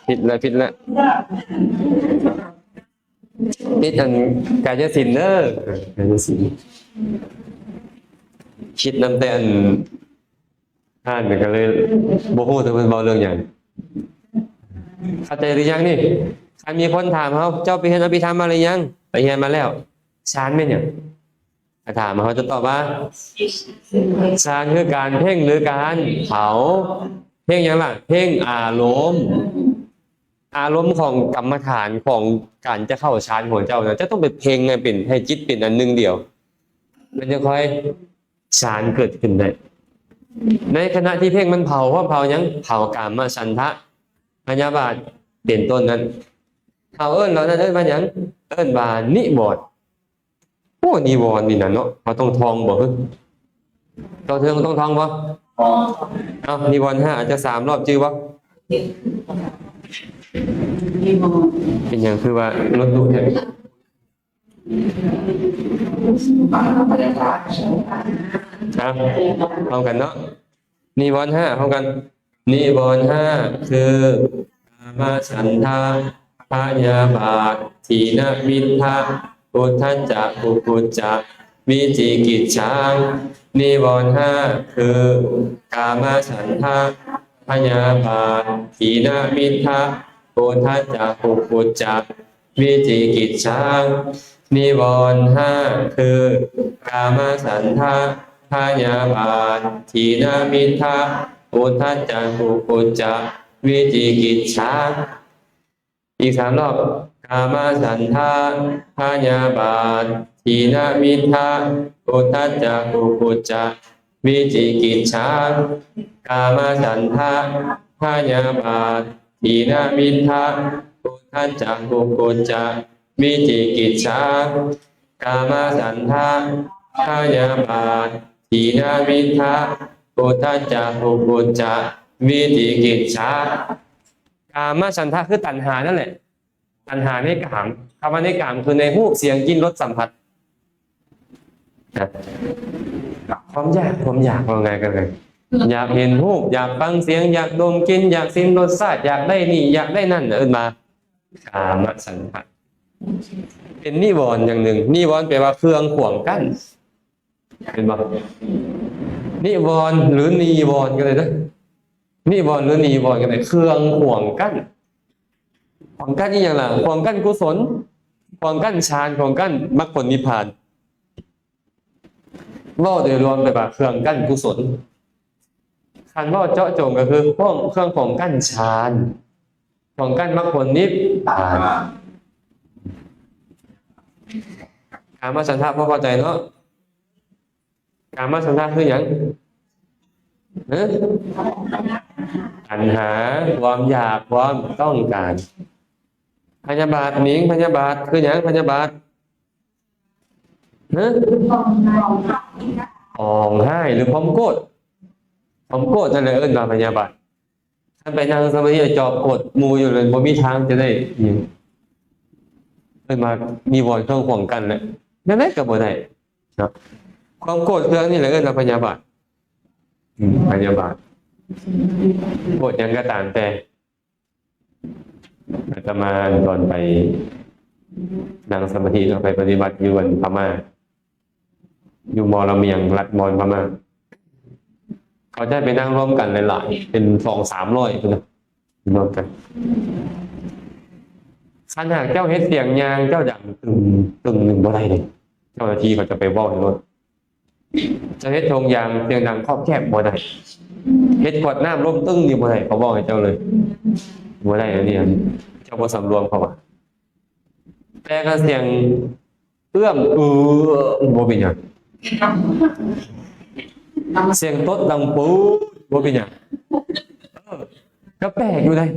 ผิดแล้วติดอันกายสินเด้อกายสินคิดนำแต่อันห้านก็เลยบ่ฮู้ถึงเพิ่นเว้าเรื่องหยังเข้าใจหรือยังนี่ใครมีคนถามเฮาเจ้าไปเรียนอภิธรรมมาหรือยังไปเรียนมาแล้วฌานแม่นหยัง ถามมาเขาจะตอบว่าฌานคือการเพ่งหรือการเผาเพ่งยังล่ะเพ่งอารมณ์ของกรรมฐานของการจะเข้าฌานของเจ้านะจะต้องไปเพ่งไงเป็นให้จิตเป็นอันหนึ่งเดียวมันจะค่อยฌานเกิดขึ้นได้ในขณะที่เพ่งมันเผาว่าเผายังเผากามฉันทะพยาบาทเป็นต้นนั้นเผาเรานั้นว่ายังบานิวรณ์โอ้นิวรณ์นี่นะเนาะเขาต้องท่องบ่ฮึเราเธอต้องท่องบ่เอานิวรณ์5อาจจะ3 รอบชื่อบ่เป็นอย่างคือว่ารถดุเนี่ยพร้อมกันเนาะนิวรณ์5พร้อมกันนิวรณ์5คือกามฉันทะพยาบาทถีนมิทธะอุทธัจจะกุกุจจะวิจิกิจฉานิวรณ์5คือกามฉันทะพยาบาทถีนมิทธะอุทธัจจะกุกุจจะวิจิกิจฉานิวรณ์5คือกามฉันทะพยาบาทถีนมิทธะอุทธัจจะกุกุจจะวิจิกิจฉาอีก3 รอบกามฉันทะพยาบาทถีนมิทธะอุทธัจจะกุกุจจะวิจิกิจฉากามฉันทะพยาบาทถีนมิทธะอุทธัจจะกุกุจจะวิจิกิจฉากามฉันทะพยาบาทถีนมิทธะอุทธัจจะกุกุจจะวิจิกิจฉากามฉันทะคือตัณหานั่นแหละตัณหาในกามคำว่าในกามคือในรูปเสียงกลิ่นรสสัมผัสความอยากว่าไงกันเลยอยากเห็นรูปอยากฟังเสียงอยากดมกลิ่นอยากลิ้มรสชาติอยากได้นี่อยากได้นั่นมากามฉันทะเป็นนิวรณ์อย่างหนึ่งนิวรณ์แปลว่าเครื่องขวางกั้นเป็นบ่นิวรณ์หรือนีวรณ์กันเลยนะนิวรณ์หรือนีวรณ์กันเลยเครื่องขวางกั้นขวางกั้นนี่อย่างไรขวางกั้นกุศลขวางกั้นฌานขวางกั้นมรรคผลนิพพานว่าโดยรวมไปว่าเครื่องกั้นกุศลคันว่าเจาะจงก็คือเครื่องของกั้นฌานของกั้นมรรคผลนิพพานกามฉันทะพอเข้าใจเนาะกามฉันทะคืออย่างตัณหาความอยากความต้องการพยาบาทหนิงพยาบาทคืออย่างพยาบาทอ่องไห้หรือพร้อมโกรธนั่นแหละว่าพยาบาทท่านไปนั่งสมาธิจอบกดมูอยู่เลยบ่มีทางจะได้ยิงมามีวอนเครื่องขวางกันแหละนั่นแหละกับบ่ได้เนาะความโกรธเครื่องนี่แหละว่าพยาบาทพยาบาทโกรธยังก็ตามแต่อาตมาตอนไปนั่งสมาธิเราไปปฏิบัติอยู่วันพม่าอยู่มอระเมียงรัฐมอญพม่าเขาจะไปนั่งร่วมกันหลายๆเป็น200-300คนนะร่วมกันขนาดเจ้าเฮ็ดเสียงยางเจ้าดังตึงหนึ่งบ่ได้เลยเจ้าหน้าที่เขาจะไปบอกให้รถจะเฮ็ดธงยางเสียงดังครอบแคบบ่ได้เฮ็ดกวดน้ำร่มตึ้งนี่บ่ได้เขาบอกให้เจ้าเลยบ่ได้แล้วเนี่ยเจ้าบ่สำรวมเขาว่าแต่ก็เสียงเอื้อมบ่เป็นหยังเสียงตดดังปูบ่เป็นหยังก็แปลกอยู่เลย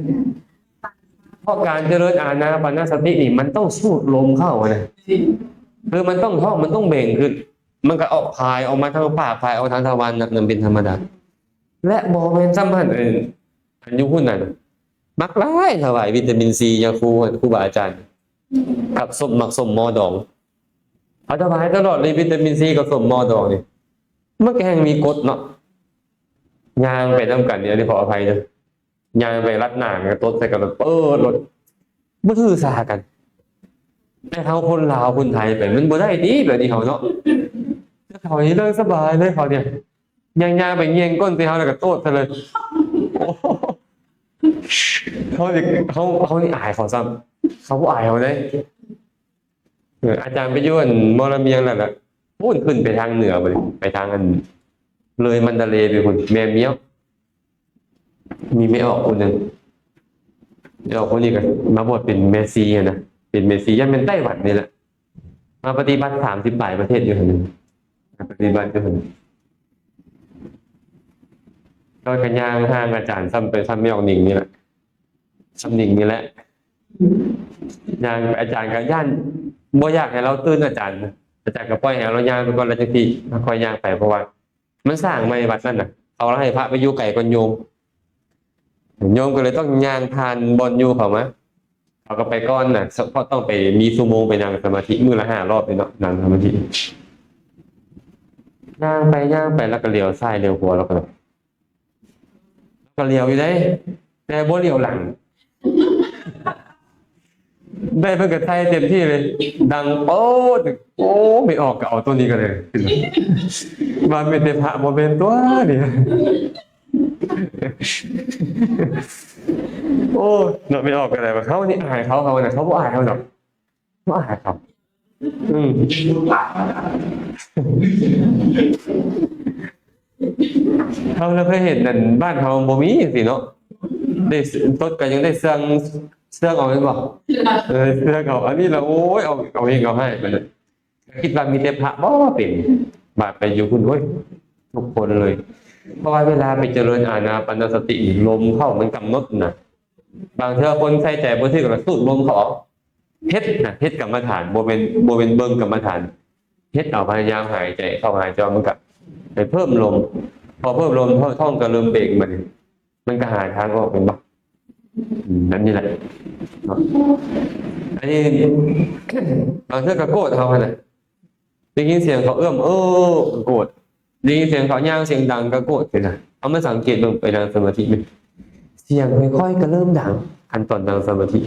เพราะการเจริญอานาปานสตินี่มันต้องสูดลมเข้านะคือมันต้องท่องมันต้องเบ่งขึ้นมันก็ออกพายออกมาทางปากพายออกทางทวารนั่นเป็นธรรมดาและบ่แม่นซ้ำหั่นอันอยู่หุ่นนั่นมักหลายถวายวิตามินซียาคูครูบาอาจารย์กับสมมักสมมอดองเอาถวายตลอดเลยวิตามินซีกับสมมอดองนี่มันก็ยังมีกฎเนาะยางไปนำกันเนี่ยขออภัยนะยางไปรัดหน้ากับต้นใส่กันรถบ่ถือสากันแต่เฮาคนลาวคนไทยไปมันบ่ได้ดีแบบนี้เฮาเนาะเขานี่เลิกสบายเลยเขาเนี่ยยางไปเงียงก้นใส่เฮาแล้วก็โตดซะเลยเขานี่อายเขาซ้ำเขาบ่อายเขาเลยอาจารย์ไปยุ่นมอระเมียงนั่นแหละ พุ่นขึ้นไปทางเหนือไปทางอันเลยมันดาเลย์ไปคนแม่เมียวมีไม่ออกคนหนึ่งไม่ออกคนนี้ก็มาบวชเป็นเมสซีอะนะเป็นเมสซียังเป็นไต้หวันนี่แหละมาปฏิบัติ30 ปลายประเทศอยู่คนหนึ่งมาปฏิบัติอยู่คนหนึ่งก็กันย่างห้างอาจารย์ซ้ำไปซ้ำไม่ออกหนิงนี่แหละซ้ำหนิงนี่แหละย่างอาจารย์กับย่านบ่อยากให้เราตื่นอาจารย์ก็ปล่อยให้เราย่างไปก่อนแล้วจังซี่ค่อยย่างไปเพราะว่ามันสร้างไม่วัดนั่นน่ะเอาแล้วให้พระไปอยู่ไกลก่อนโยมก็เลยต้องย่างผ่านบอนอยู่เขามาเขาก็ไปก้อนน่ะเพราะต้องไปมีชั่วโมงไปนั่งสมาธิมื้อละ5 รอบเลยเนาะนั่งสมาธิย่างไปแล้วก็เลี้ยวซ้ายเลี้ยวขวาแล้วก็เลี้ยวอยู่ได้แต่บ่เลี้ยวหลังได้เพิ่งกับไทยเต็มที่เลย ดังโป๊ดโอ้ไม่ออกก็เอาตัวนี้กันเลยมาเป็นในพระโมเมนตัวนี่โอ้เนาะไม่ออกกันเลยว่าเขานี่อายเขาเนี่ยเขาบ่อายเขาหรอกบ่อายเขาเขาแล้วเคยเห็นนั่นบ้านเขาบ่มีสิเนาะได้ต้นก็ยังได้เสื้อเอาไว้บอกเสื้อเอาอันนี้เราโอ้ยเอาเองเอาให้มันคิดว่ามีแต่พระบ่เป็นบาดไปอยู่คุณโอ้ยทุกคนเลยเพราะว่าเวลาไปเจริญอานาปานสติลมเข้ามันกำหนดนะบางเทื่อคนใส่ใจบ่ถือกับสูดลมเขาเฮ็ดกรรมฐานบ่เป็นเบิ่งกรรมฐานเฮ็ดเอาพยายามหายใจเข้าหายใจมันก็ไปเพิ่มลมพอเพิ่มลมท้องก็เริ่มเบรกมันก็หาทางออกเป็นบ่นั่นนี่แหละอันนี้บางเทื่อก็โกรธเขาน่ะได้ยินเสียงเขาโกรธได้ยินเสียงเขาย่างเสียงดังก็โกรธไปนะเอามาสังเกตลงไปนั่งสมาธิมั้ยเสียงค่อยๆก็เริ่มดังขั้นตอนนั่งสมาธิ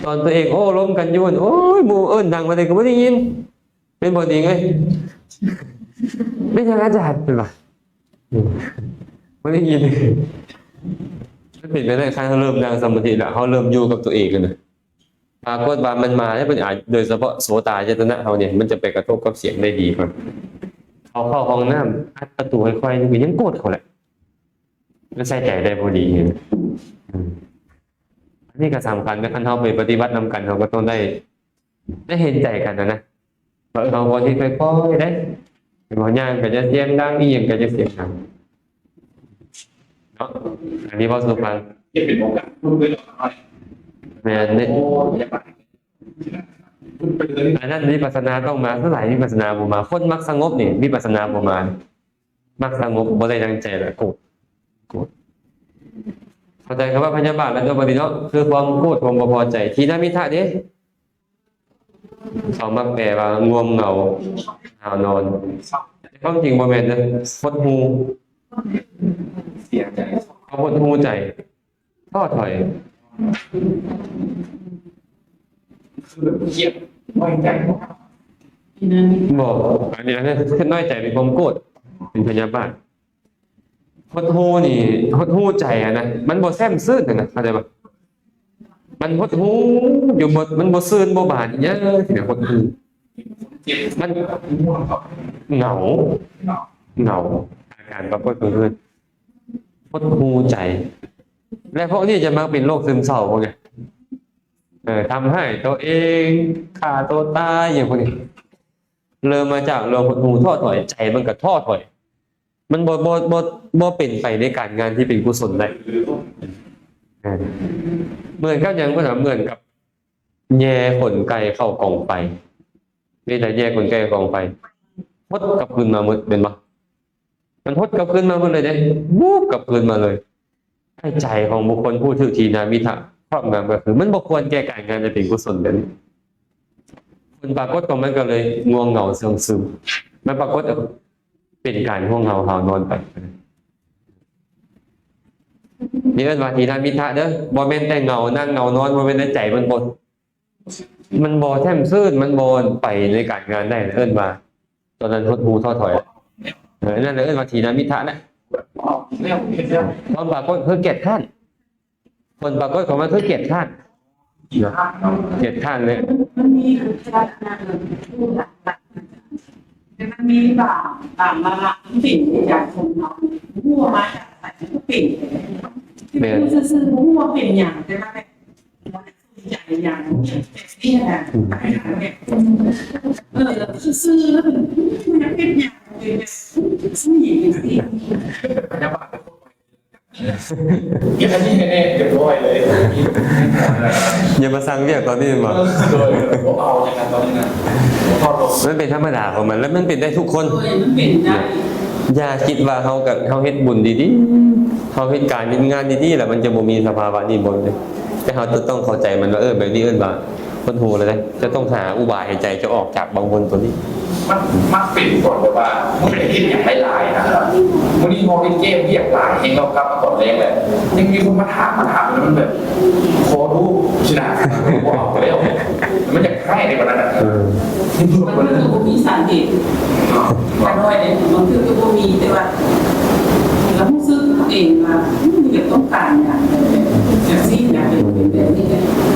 ตอนตัวเองล้มกันยุ่นโอ้ยหมู่เอิ้นดังมาเลยก็บ่ได้ยินเป็นบ่ดีไงไม่ใช่อาจารย์เป็นป่ะบ่ได้ยินมันเป็นไปได้ครั้งเขาเริ่มนั่งสมาธิแล้วเขาเริ่มอยู่กับตัวเองกันนะปรากฏว่ามันมาให้เป็นโดยเฉพาะโสตายตนะเขาเนี่ยมันจะไปกระทบกับเสียงได้ดีกว่าเขาเข้าห้องน้ำอัดประตูค่อยๆนี่ยังโกรธเขาแหละมันใส่ใจได้พอดีไงอันนี้ก็สำคัญนะคันเขาไปปฏิบัตินำกันเขาก็ต้องได้เห็นใจกันนะเขาพอที่ค่อยๆได้บางอย่างก็จะเสียงดังอีกอย่างก็จะเสียงดังเนาะอันนี้พอสุภาพ ที่เป็นโอกาสพูดด้วยหน่อย แม่เนี่ย โอ้ยไปเลย อันนั้นวิปัสสนาต้องมาเท่าไหร่วิปัสสนาบ่มาคนมักสงบนี่วิปัสสนาบ่มามักสงบบ่ได้ตั้งใจแล้วโกรธเข้าใจคำว่าพยาบาทแล้วตัวปฏิเนาะคือความโกรธความบ่พอใจทีนามิทะเด้เขามักแปลว่าง่วงเหงาหาวนอนความจริงบ่แม่นนะหดหูเสียใจ เขาหดหูใจท้อถอย คือเกียดน้อยใจ บอกอันนี้คือน้อยใจเป็นความโกรธเป็นพยาบาทหดหูนี่หดหูใจอะนะมันบ่แซ่บซื่นนะเข้าใจป่ะมันหดหูอยู่บ่มันบ่ซื่นบ่บานอีหยังที่หดหู เจ็บ มัน ม่วงกับ เหงาอาการปรากฏขึ้นหดหูใจและพวกนี้จะมักเป็นโรคซึมเศร้าพวกนี้ทำให้ตัวเองฆ่าตัวตายอย่างพวกนี้เริ่มมาจากเรื่องหดหูท้อถอยใจมันก็ท้อถอยมันบ่เป็นไปในการงานที่เป็นกุศลได้เหมือนกับอย่างก็เหมือนกับแย่ขนไก่เข้ากองไฟนี่แต่แย่ขนไก่กองไฟพดกลับคืนมาหมดเป็นปะมันพดกลับคืนมาหมดเลยเนี่ยวูบกลับคืนมาเลยให้ใจของบุคคลผู้ถือทีนามิทะครอบงำก็คือมันบ่ควรแก้การงานจะเป็นกุศลเลยคุณปรากฏของมันก็เลยง่วงเหงาซึมมันปรากฏเป็นการง่วงเหงาหาวนอนไปนี่เอิ้นว่าทีนามิทะเด้อบ่แม่นแต่เหงานั่งเหงานอนบ่แม่นแต่ใจมันบ่แช่มซื่นมันบ่ไปในการงานได้เอิ้นว่าตอนนั้นหดหูท้อถอยนั่นเอิ้นว่าทีนามิทะนะ แล้ว คนปรากฏคือเกียรติท่านคนปรากฏของมันคือเกียรติท่านเกียรติท่านเลย มันมีคือชาติหน้าผู้หลัก บ่าต่างมาละปิ่นจากคนเราหัวมาจากใส่ปิ่นที่พูดซื่อๆหัวเป็นอย่างใช่ไหมใหญ่อย่างนี่แหละซื่อๆแล้วมันเป็นอย่างเป็นแบบผู้หญิงที่ พยาบาลกินอันนี้แน่ๆเรียบร้อยเลย อย่ามาสั่งเรียกตอนนี้มา โดยผมเอาอย่างนั้นตอนนี้นะพอลง มันเป็นธรรมดาของมันแล้วมันเป็นได้ทุกคน มันเป็นได้ อย่าคิดว่าเฮากับเฮาเฮ็ดบุญดีๆเฮาเฮ็ดการเฮ็ดงานดีๆแล้วมันจะบ่มีสภาวะนี้บ่เลยแต่เฮาจะต้องเข้าใจมันว่าแบบนี้ว่าคนหูเลยนะจะต้องหาอุบายให้ใจจะออกจากบางวนตัวนี้ มันเป็นก่อนเลยว่ามึงไปกินอย่างไรนะครับมึงนี่มองเป็นเกมเรียกหลายเองเรากลับมาก่อนแรกเลยยังมีคนมาถามแล้วมันแบบขอรู้ชนะบอกเอาไปแล้วมันจะให้ในวันนั้นที่พูด มัน วันนั้น คือมีสารเหตุแต่ด้วยเนี่ยมันคือตัวมีแต่ว่าเราต้องซื้อเองมาเดี๋ยวต้องการอย่างซี่นะเป็นแบบนี้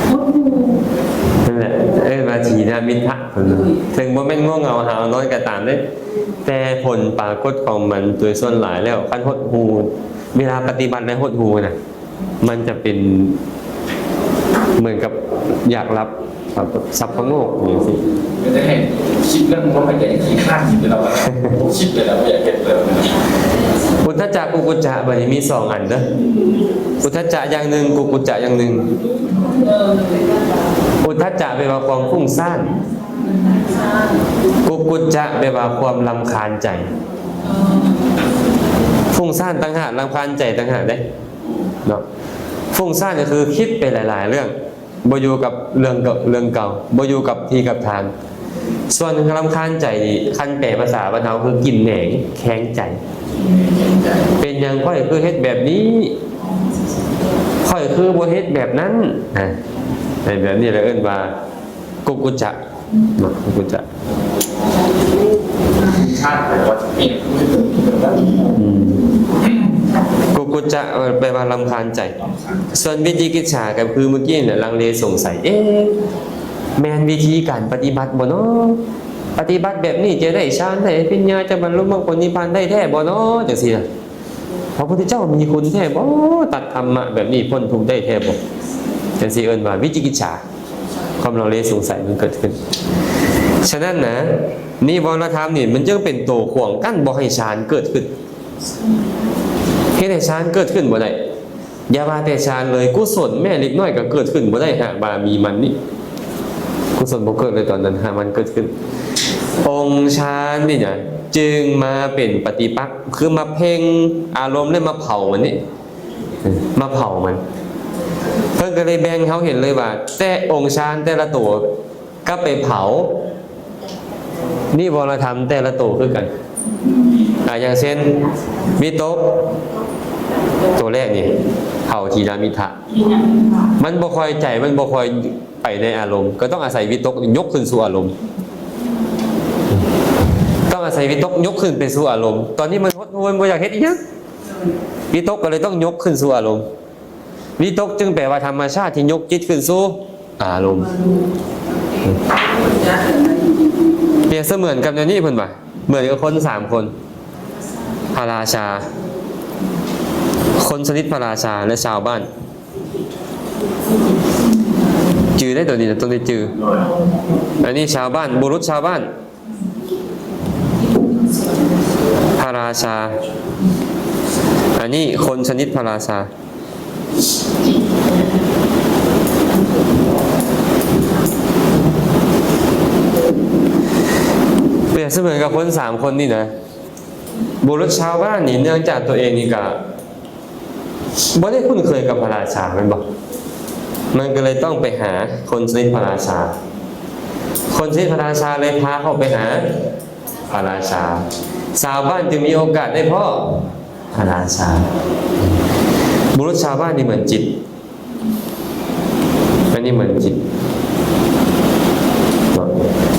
โคตรดู นั่นแหละมาทีนะมิทะถึงบ่แม่นง่วงเหงาหาวนอนก็ตามเด้แต่ผลปรากฏของมันโดยส่วนหลายแล้วคันหดหูเวลาปฏิบัติในหดหูน่ะมันจะเป็นเหมือนกับอยากรับสัพพะโงกอย่างนี้สิ ไม่ได้ให้คิดเรื่องว่ามันจะขี้ข้านคิดเลยเราคิดเลยนะไม่อยากเก็บเลย อุทธัจจะกุกุจจะบัดนี้มี2อันเด้ออุทธัจจะอย่างหนึ่งกุกุจจะอย่างหนึ่งอุทธัจจะแปลว่าความฟุ้งซ่านกุกุจจะแปลว่าความรำคาญใจฟุ้งซ่านต่างหากรำคาญใจต่างหากเด้เนาะฟุ้งซ่านก็คือคิดไปหลายๆเรื่องบ่อยู่กับเรื่องเก่าบ่อยู่กับที่กับทางส่วนรำคาญใจนี่คันแปลภาษาบ้านเฮาคือกินแหนงแข็งใจเป็นหยังค่อยคือเฮ็ดแบบนี้ค่อยคือบ่เฮ็ดแบบนั้นในแบบนี้เราเอิ้นว่ากุกุจจะเนาะกุกุจจะ ชาติแต่ว่าจะเปลี่ยน กุกุจจะแปลว่ารำคาญใจส่วนวิจิกิจฉาก็คือเมื่อกี้เนี่ยลังเลสงสัยแม่นวิธีการปฏิบัติบ่เนาะปฏิบัติแบบนี้จะได้ฌานได้ปัญญาจะบรรลุมรรคผลนิพพานได้แท้บ่เนาะจังซี่น่ะพระพุทธเจ้ามีคุณแท้บ่ตัดธรรมะแบบนี้พ้นทุกข์ได้แท้บ่จังซี่เอิ้นว่าวิจิกิจฉาความลังเลสงสัยมันเกิดขึ้นฉะนั้นนะนิวรณธรรมนี่มันจึงเป็นตัวขวางกั้นบ่ให้ฌานเกิดขึ้นเฮ็ดให้ฌานเกิดขึ้นบ่ได้อย่าว่าแต่ฌานเลยกุศลแม่เล็กน้อยก็เกิดขึ้นบ่ได้หากบารมีมันนี่กุศลบ่เกิดเลยตอนนั้นหากมันเกิดขึ้นองค์ฌานนี่เนี่ยจึงมาเป็นปฏิปักษ์คือมาเพ่งอารมณ์แล้วมาเผามันนี่มาเผามันเพิ่นก็เลยแบ่งเขาเห็นเลยว่าแต่องค์ฌานแต่ละตัวก็ไปเผานิวรณธรรมแต่ละตัวคือกันอย่างเช่นวิตกตัวแรกนี่เผาทีละมิทะมันบ่ค่อยใจมันบ่ค่อยไปในอารมณ์ก็ต้องอาศัยวิตกยกขึ้นสู่อารมณ์ต้องอาศัยวิตกยกขึ้นไปสู่อารมณ์ตอนนี้มันหดหู่มันบ่อยากเฮ็ดอีหยังวิตกก็เลยต้องยกขึ้นสู่อารมณ์วิตกจึงแปลว่าธรรมชาติที่ยกจิตขึ้นสู่อารมณ์เปรียบเสมือนกับในนี้เพิ่นว่าเหมือนกับคน3คนพระราชาคนสนิทพระราชาและชาวบ้านจือได้ตัวนี้นะตัวนี้จืออันนี้ชาวบ้านบุรุษชาวบ้านพระราชาอันนี้คนสนิทพระราชาเปรียบเสมือนกับคน3คนนี่นะบุรุษชาวบ้านนี่เนื่องจากตัวเองนี่ก็บ่ได้คุ้นเคยกับพระราชามันบอกมันก็เลยต้องไปหาคนสนิทพระราชาคนสนิทพระราชาเลยพาเข้าไปหาพระราชาชาวบ้านจึงมีโอกาสได้พ่อพระราชาบุรุษชาวบ้านนี่เหมือนจิตอันนี้เหมือนจิต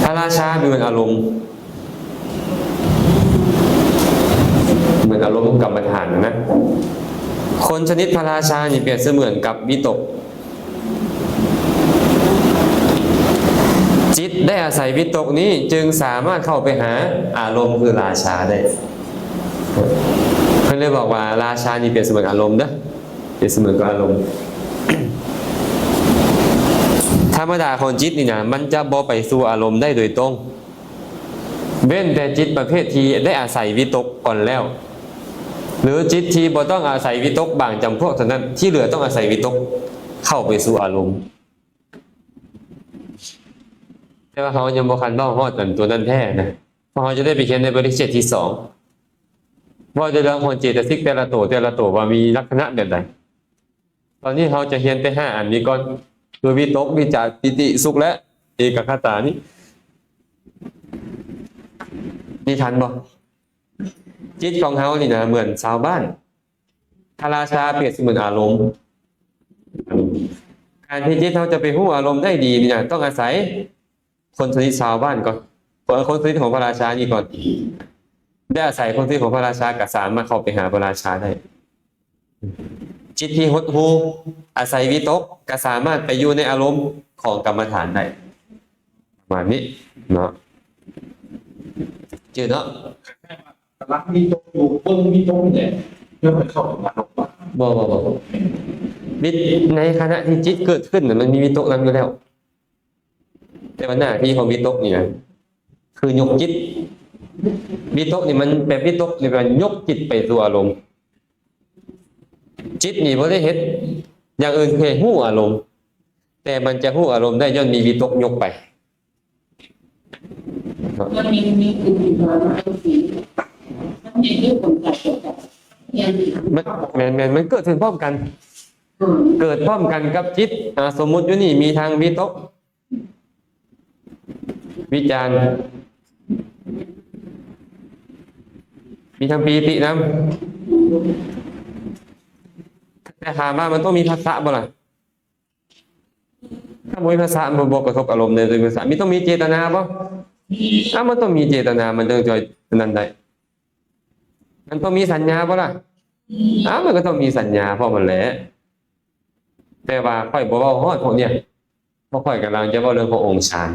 พระราชาเป็นเหมือนอารมณ์เหมือนอารมณ์กรรมฐานนะคนชนิดพระราชานี่เปรียบเสมือนกับวิตก จิตได้อาศัยวิตกนี้จึงสามารถเข้าไปหาอารมณ์คือราชาได้เพิ่นเลยบอกว่าราชานี่เปรียบเสมือนอารมณ์เด้อเปรียบเสมือนกับอารมณ์ ธรรมดาของจิตนี่นะมันจะบ่ไปสู่อารมณ์ได้โดยตรงเว้นแต่จิตประเภทที่ได้อาศัยวิตกก่อนแล้วหรือจิตที่บ่ต้องอาศัยวิตกบางจำพวกเท่านั้นที่เหลือต้องอาศัยวิตกเข้าไปสู่อารมณ์แต่ว่าเขายังบ่คันเบ้าฮอดกันตัวนั้นแท้นะเพราะเขาจะได้ไปเขียนในบริเชตที่2ว่าจะเรื่องของเจตสิกแต่ละตัวว่ามีลักษณะแบบใดตอนนี้เขาจะเขียนไป5อันนี้ก่อนคือวิตกวิจารปิติสุขและเอกคตานี่ทันบ่จิตของเขานี่นะเหมือนชาวบ้านพระราชาเปรียบเสมือนอารมณ์การที่จิตเขาจะไปฮู้อารมณ์ได้ดีนี่นะต้องอาศัยคนสนิทชาวบ้านก่อนคนสนิทของพระราชานี่ก่อนได้อาศัยคนสนิทของพระราชาก็สามารถเข้าไปหาพระราชาได้จิตที่หดหู่อาศัยวิตกก็สามารถไปอยู่ในอารมณ์ของกรรมฐานได้ประมาณนี้เนาะจืดเนาะ รักมีตกอยู่เบิ้งมีตกเนี่ยเพื่อไปเข้าถึงอารมณ์ว่า บ่วิตในขณะที่จิตเกิดขึ้นน่ะมันมีวิตกนั้นอยู่แล้วแต่ว่าหน้าที่ของวิตกนี่นะคือยกจิตวิตกนี่มันแบบวิตกนี่มันยกจิตไปสู่อารมณ์จิตนี่บ่ได้เฮ็ดอย่างอื่นแค่ฮู้อารมณ์แต่มันจะฮู้อารมณ์ได้ย้อนมีวิตกยกไป มันมีกลุ่มอยู่แล้วมันสีมันมีที่คนใจแบบอย่างนี้ มันเกิดขึ้นพร้อมกัน เกิดพร้อมกันกับจิตสมมุติอยู่นี่มีทางวิตกวิจารณ์มีทางปีตินำแต่ถามว่ามันต้องมีภาษาบ่ล่ะถ้าบ่มีภาษามันบ่กระทบอารมณ์ในภาษามีต้องมีเจตนาบ่มันต้องมีเจตนามันถึงจะนั้นได้มันต้องมีสัญญาบ่ล่ะมันก็ต้องมีสัญญาเพราะมันแหละแต่ว่าค่อยบ่เว้าฮอดพวกเนี้ยเพราะค่อยกำลังจะเว้าเรื่องขององค์ฌาน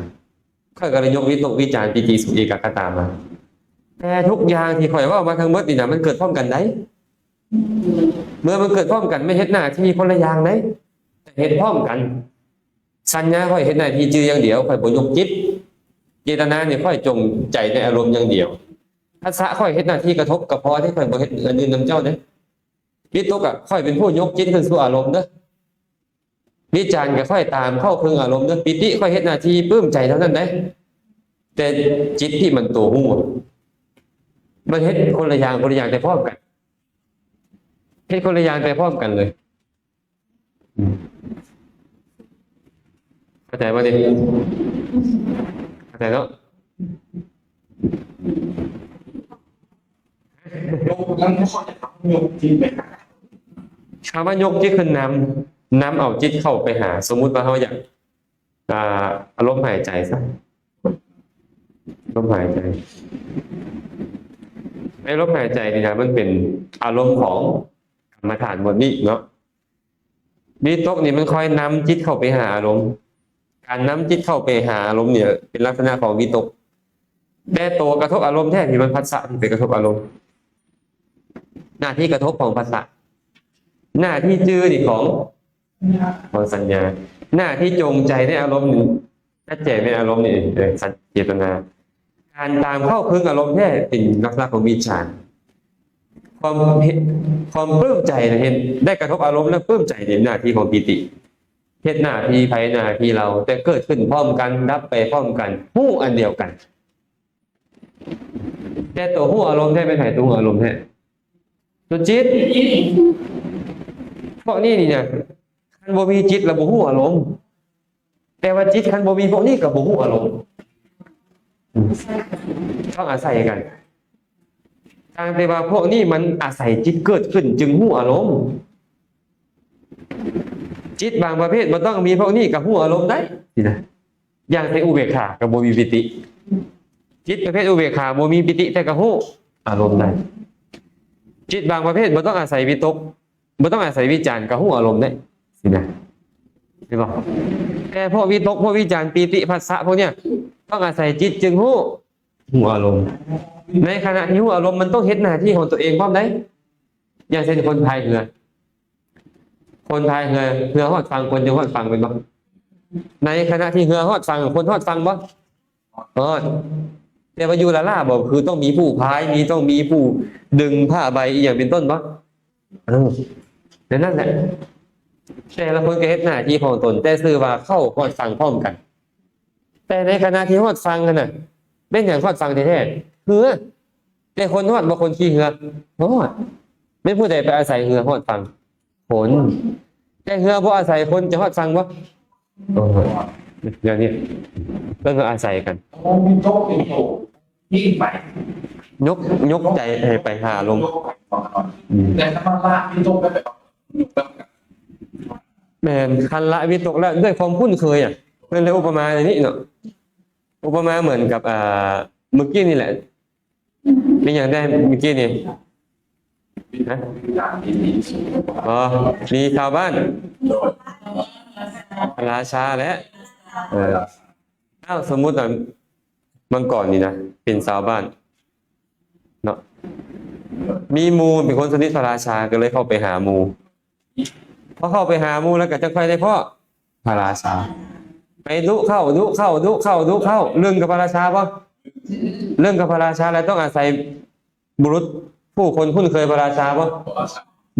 ค่อยก็เลยยกวิตกวิจารปิติสุขเอกคตามาแต่ทุกอย่างที่ค่อยเว้ามาทั้งหมดนี่น่ะมันเกิดพร้อมกันได้เมื่อมันเกิดพร้อมกันไม่เฮ็ดหน้าที่คนละอย่างได้แต่เฮ็ดพร้อมกันสัญญาค่อยเฮ็ดหน้าที่จื่ออย่างเดียวค่อยบ่ยกจิตเจตนาเนี่ยค่อยจงใจในอารมณ์อย่างเดียวภาษาค่อยเฮ็ดหน้าที่กระทบกับพอที่ค่อยบ่เฮ็ดอันอื่นนำเจ้าเด้วิตกค่อยเป็นผู้ยกจิตขึ้นสู่อารมณ์เด้อวิจารณ์ก็ค่อยตามเข้าพึงอารมณ์เด้อปิติค่อยเฮ็ดหน้าที่ปลื้มใจเท่านั้นเด้แต่จิตที่มันตัวฮู้มันเฮ็ดคนละอย่างแต่พร้อมกันเฮ็ดคนละอย่างแต่พร้อมกันเลยเข้าใจบ่ดิเข้าใจเนาะ โลกนั้นเขาจะทำโยกจริงไหมครับ คำว่ายกจิตขึ้นนำเอาจิตเข้าไปหาสมมุติว่าเขาอยากอารมณ์หายใจซะลมหายใจไอ้ลมหายใจนี่นะมันเป็นอารมณ์ของกรรมฐานบทนี้เนาะวิตกนี่มันคอยนำจิตเข้าไปหาอารมณ์การนำจิตเข้าไปหาอารมณ์เนี่ยเป็นลักษณะของวิตกแต่ตัวกระทบอารมณ์แท้ที่มันผัสสะที่ไปกระทบอารมณ์หน้าที่กระทบของผัสสะหน้าที่จื้อนี่ของสัญญาหน้าที่จงใจในอารมณ์นี่ชัดเจนในอารมณ์นี่สัจเจตนาการตามเข้าพึงอารมณ์แท้เป็นลักษณะของวิจารณ์ความปลื้มใจนะเห็นได้กระทบอารมณ์แล้วปลื้มใจในหน้าที่ของปิติเฮ็ดหน้าที่ภายหน้าที่เราแต่เกิดขึ้นพร้อมกันดับไปพร้อมกันฮู้อันเดียวกันแต่ตัวฮู้อารมณ์แท้เป็นไผตัวฮู้อารมณ์แท้ตัวจิตพวกนี้นี่เนี่ยคันบ่มีจิตแล้วบ่ฮู้อารมณ์แต่ว่าจิตคันบ่มีพวกนี้ก็บ่ฮู้อารมณ์ต้องอาศัยกันการแต่ว่าพวกนี้มันอาศัยจิตเกิดขึ้นจึงฮู้อารมณ์จิตบางประเภทมันต้องมีพวกนี้กับฮู้อารมณ์ได้นี่นะอย่างในอุเบกขากับบ่มีปิติจิตประเภทอุเบกขาบ่มีปิติแต่ก็ฮู้อารมณ์ได้จิตบางประเภทมันต้องอาศัยวิตกมันต้องอาศัยวิจารณ์กับฮู้อารมณ์ได้สินะ เห็นบ่แต่พวกวิตกพวกวิจารปีติผัสสะพวกเนี้ยต้องอาศัยจิตจึงรู้อารมณ์ในขณะที่รู้อารมณ์มันต้องเฮ็ดหน้าที่ของตัวเองพร้อมได้อย่างเช่นคนพายเรือฮอดฟังคนจะฮอดฟังเป็นบ่ในขณะที่เรือฮอดฟังคนฮอดฟังบ่แต่ว่าอยู่ละล่าบ่คือต้องมีผู้พายต้องมีผู้ดึงผ้าใบอีอย่างเป็นต้นบ่นั่นแหละแต่ละคนก็เฮ็ดหน้าที่ของตนแต่ซื่อว่าเข้าฮอดฟังพร้อมกัน แต่ในขณะที่ฮอดฟังกันน่ะเป็นอย่างฮอดฟังแท้ๆคือแต่คนฮอดบ่คนขี่เรือฮอดไม่ผู้ใดไปอาศัยเรือฮอดฟังคนแต่เรือบ่อาศัยคนจะฮอดฟังบ่อย่างนี้เพิ่นก็อาศัยกัน มีโต๊ะเป็นโต๊ะยิ่งไป ยกใจให้ไปหาลม แต่ถ้ามันละมีโต๊ะไปแบบ แม่นคันละวิตกแล้วด้วยความคุ้นเคยอ่ะเพิ่นเลยอุปมาในนี้เนาะอุปมาเหมือนกับเมื่อกี้นี่แหละมีอย่างได้เมื่อกี้นี่ฮะอ๋อมีชาวบ้านราชาและสมมุติว่าเมื่อก่อนนี่นะเป็นชาวบ้านเนาะมีหมู่เป็นคนสนิทพระราชาก็เลยเข้าไปหาหมู่พอเข้าไปหาหมู่แล้วก็จะค่อยได้พ่อพระราชาไปดุเข้าเรื่องกับพระราชาป่ะเรื่องกับพระราชาแล้วต้องอาศัยบุรุษผู้คนคุ้นเคยพระราชาป่ะ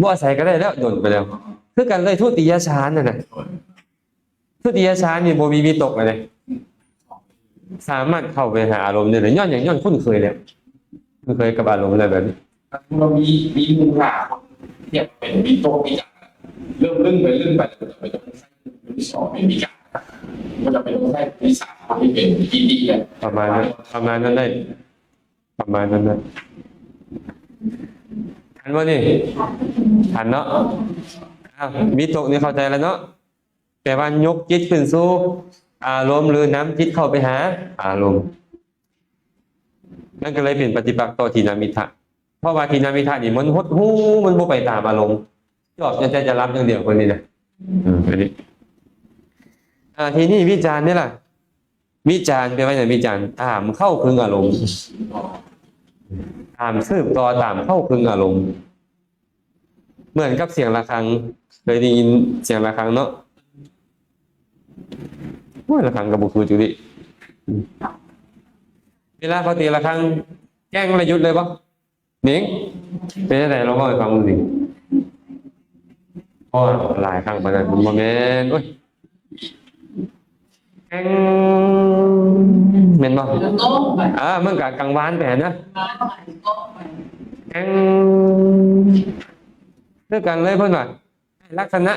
บ่อาศัยก็ได้แล้วโดนไปแล้วคือกันเลยทุติยฌานน่ะนะทุติยฌานนี่บ่มีวิตกอะไรสามารถเข้าไปหาอารมณ์ได้เลยย้อนคุ้นเคยแล้วคุ้นเคยกับอารมณ์อะไรแบบนี้ เรามีมูลค่าเนี่ยเป็นมีโต๊ะมีจักเริ่มลึ่งไปจะไปต้องใช้ที่สองเป็นมีจักมันจะเป็นใช้ที่สามที่เป็นที่ดีเลย ประมาณนั้นได้ประมาณนั้นนะทันวะนี่ทันเนาะวิตกนี่เข้าใจแล้วเนาะแต่ว่ายกจิตขึ้นสู่อารมณ์หรือน้ำจิตเข้าไปหาอารมณ์นั่นก็เลยเป็นปฏิปักษ์ต่อทีนามิทะเพราะว่าทีนามิทะนี่มันหดหู่มันบ่ไปตามอารมณ์จอบจะรับอย่างเดียวคนนี้นะอันนี้ทีนี้วิจารณ์นี่ล่ะวิจารณ์ไปไว้ไหนวิจารณ์ตามเข้าพึงอารมณ์ตามสืบต่อตามเข้าพึงอารมณ์เหมือนกับเสียงระฆังเคยได้ยินเสียงระฆังเนาะว่าระฆังกับบุคือจุดิเวลาเขาตีระฆังแกล้งระยุทธ์เลยปะหนิงเป็นอะไรเราก็ไปฟังดูสิพ่อหลายครั้งไปนั้นผมมาแม่นโอ้ยแกล้งเม็นบ่เมื่อกลางวานไปนะแกล้งเรื่องกันเลยเพื่อนว่าลักษณะ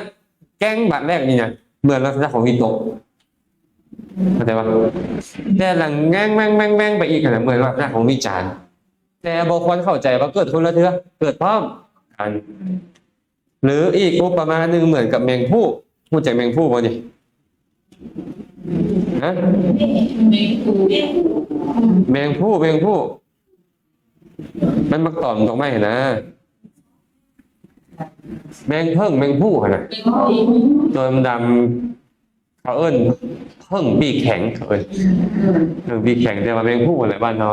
แกล้งบัดแรกนี่นะเหมือนลักษณะของวิตกเข้าใจป่ะแต่หลังแง่งแม่งไปอีกนะเหมือนลักษณะของวิจารณ์แต่บางคนเข้าใจว่าเกิดคนละเทือเกิดพร้อมกันหรืออีกอุปมาหนึ่งเหมือนกับแมงผู้พูดจากแมงผู้ป่ะนี่ฮะแมงผู้มันมักตอมตรงไม่นะแมงเพิ่งแมงผู้นะตัวดำเขาเอิ้นเพิ่งปีกแข็งเขาเอิ้นเพิ่งปีกแข็งแต่ว่าแมงผู้อะไรบ้านเรา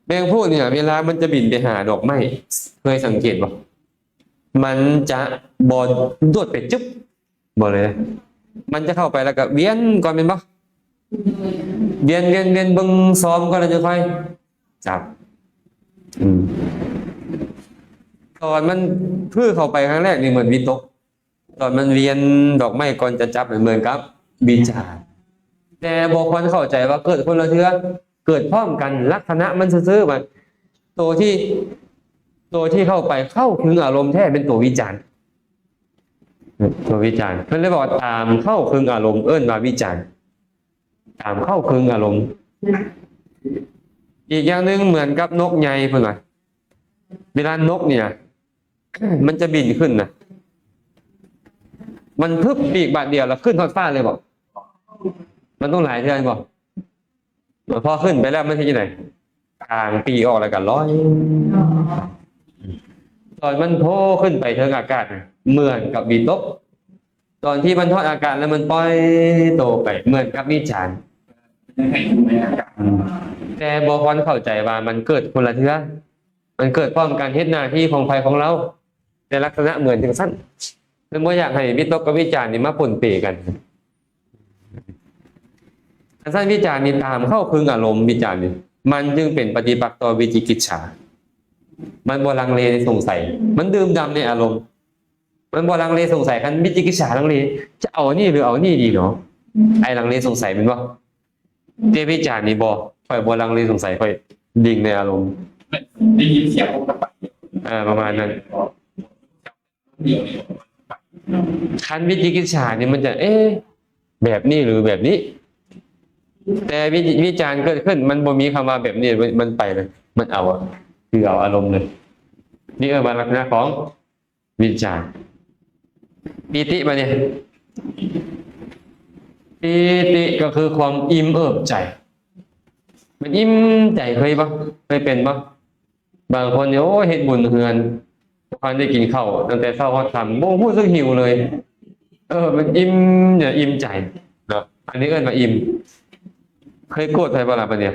แมงผู้เนี่ยเวลามันจะบินไปหาดอกไม้เคยสังเกตป่ะมันจะบอลดวดไปจุ๊บบอลเลยมันจะเข้าไปแล้วก็เวียนก่อนเป็นป่ะเวียนเบิ่งซ้อมก็แล้วจะค่อยจับตอนมันพื้เข้าไปครั้งแรกนี่เหมือนวิตกตอนมันเวียนดอกไม้ก่อนจะจับเหมือนกับวิจารณ์แต่บอกคนเข้าใจว่าเกิดคนละเทือเกิดพร้อมกันลักษณะมันซื่อๆมันตัวที่เข้าไปเข้าถึงอารมณ์แท้เป็นตัววิจารณ์เพิ่นเลยบอกตามเข้าถึงอารมณ์เอิ้นว่าวิจารณ์ตามเข้าถึงอารมณ์อีกอย่างนึงเหมือนกับนกใหญ่เพิ่นว่าเวลานกเนี่ยมันจะบินขึ้นนะมันพึบปีกบาดเดียวแล้วขึ้นทอดฟ้าเลยบอกมันต้องหลายเทื่อบอกพอขึ้นไปแล้วมันที่ไหนกลางปีออกแล้วกันร้อยตอนมันโผล่ขึ้นไปเทิงอากาศเหมือนกับวิตก ตอนที่มันทอดอากาศแล้วมันปล่อยโตไปเหมือนกับวิจารณ์ ยังให้อยู่ในอากาศ แต่บอคอนเข้าใจว่ามันเกิดคนละเทื่อมันเกิดพร้อมการเฮ็ดหน้าที่ของใครของเราแต่ลักษณะเหมือนถึงสั้นแล้วบ่อยากให้วิตกกับวิจารณ์นี่มาปนเปกันอันสั้นวิจารณ์นี่ตามเข้าพึงอารมณ์วิจารณ์นี่มันจึงเป็นปฏิปักษ์ต่อวิจิกิจฉามันบ่ลังเลสงสัยมันดื่มด่ำในอารมณ์มันบ่ลังเลสงสัยคันวิจิกิจฉาลังเลจะเอานี่หรือเอานี่ดีเนาะไอ้ลังเลสงสัยเป็นบ่เตวิจารณ์นี่บ่ค่อยบ่ลังเลสงสัยค่อยดิ่งในอารมณ์ ได้ยินเสียงผมไป ประมาณนั้น เดี๋ยว คันวิจิกิจฉานี่มันจะแบบนี้หรือแบบนี้ แต่วิจารณ์เกิดขึ้นมันบ่มีคำว่าแบบนี้มันไปเลยมันเอาคือเอาอารมณ์เลยนี่มาลักษณะของวิจารณ์ปีติมาเนี่ยปีติก็คือความอิ่มเอิบใจมันอิ่มใจเคยเป็นปะบางคนเนี่ยโอ้เฮ็ดบุญเฮือนพันได้กินข้าวตั้งแต่เช้าฮอดค่ำบ่รู้สึกหิวเลยมันอิ่มเนี่ยอิ่มใจเนาะอันนี้เอิ้นว่าอิ่มเคยโกรธใครบ่ล่ะปะเนี่ย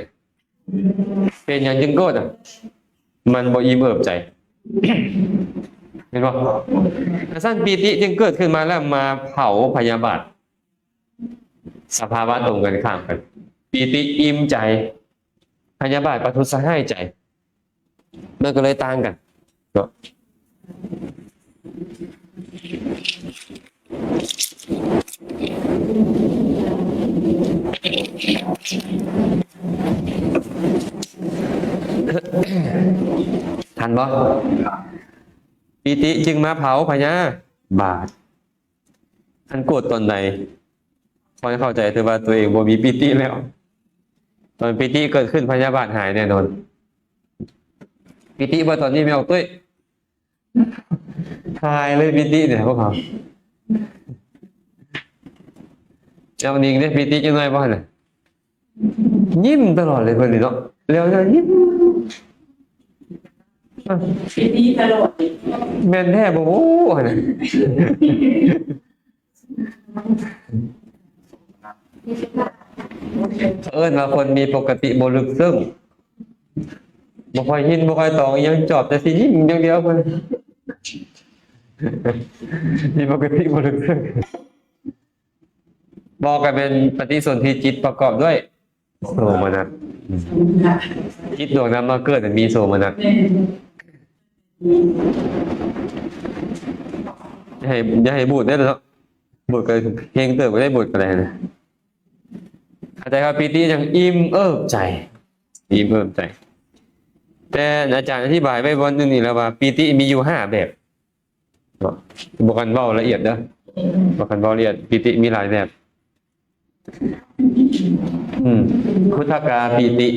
เป็นหยังจึงโกรธมันบ่อิ่มเอิบใจเห็นบ่สั้นปีติจึงเกิดขึ้นมาแล้วมาเผาพยาบาทสภาวะตรงกันข้ามกันปีติอิ่มใจพยาบาทประทุษร้ายใจมันก็เลยต่างกันเนาะทันบ่ปีติจึงมาเผาพยาบาทท่านโกรธตอนใดพอเข้าใจถือว่าตัวเองบ่มีปีติแล้วตอนปีติเกิดขึ้นพยาบาทหายแน่นอนปีติว่าตอนนี้ไม่ออกตุ้ยทายเลยปีติเนี่ยพวกเขาเจ้านิ่งเนี่ยปีติจังไงบ้างเนี่ยยิ้มตลอดเลยคนนี้เนาะแล้วจะยิ้ม ปีนี้ตลอด แม่นแท้บ่โอ้เนี่ยว่าคนมีปกติบ่ลึกซึ้งบ่ค่อยหินบ่ค่อยตองยังจอบแต่สิยิ้มอย่างเดียวเพิ่นมีปกติบ่ลึกซึ้งบอกกันเป็นปฏิสนธิจิตประกอบด้วยโสมนัสจิตดวงนั้นมาเกิดมีโสมนัสอย่าให้บูดได้เนาะบูดก็เฮงเติบก็ได้บูดก็ได้นะแต่ครับปีติยังอิ่มเอิบใจอิ่มเอิบใจแต่อาจารย์อธิบายไว้วันนึงนี่แล้วว่าปีติมีอยู่5แบบบอกกันเว้าละเอียดเด้อบอกกันเว้าละเอียดปีติมีหลายแบบคุถกาปีติ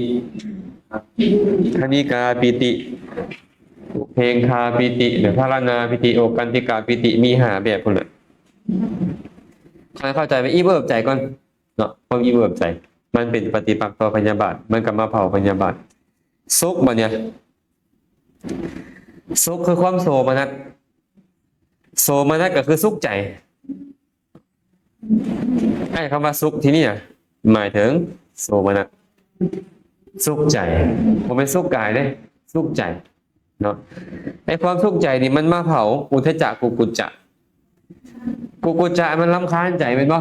คณิกาปีติเพลงคาปีติหรือพารณาปีติโอกันติกาปีติมี5แบบคนละเข้าใจไปอิ่มเอิบใจก่อนเนาะความอิ่มเอิบใจมันเป็นปฏิปักษ์ต่อพยาบาทมันก็มาเผาพยาบาทสุขบ่เนี่ยสุขคือความโสมนัสโสมนัสก็คือสุขใจไอ้คำว่าสุขที่นี่หมายถึงโสมนัสสุขใจผมเป็นสุขกายเด้สุขใจเนาะไอ้ความสุขใจนี่มันมาเผาอุทจักกุกุจจะกุกุจจะมันรำคาญใจเป็นบ่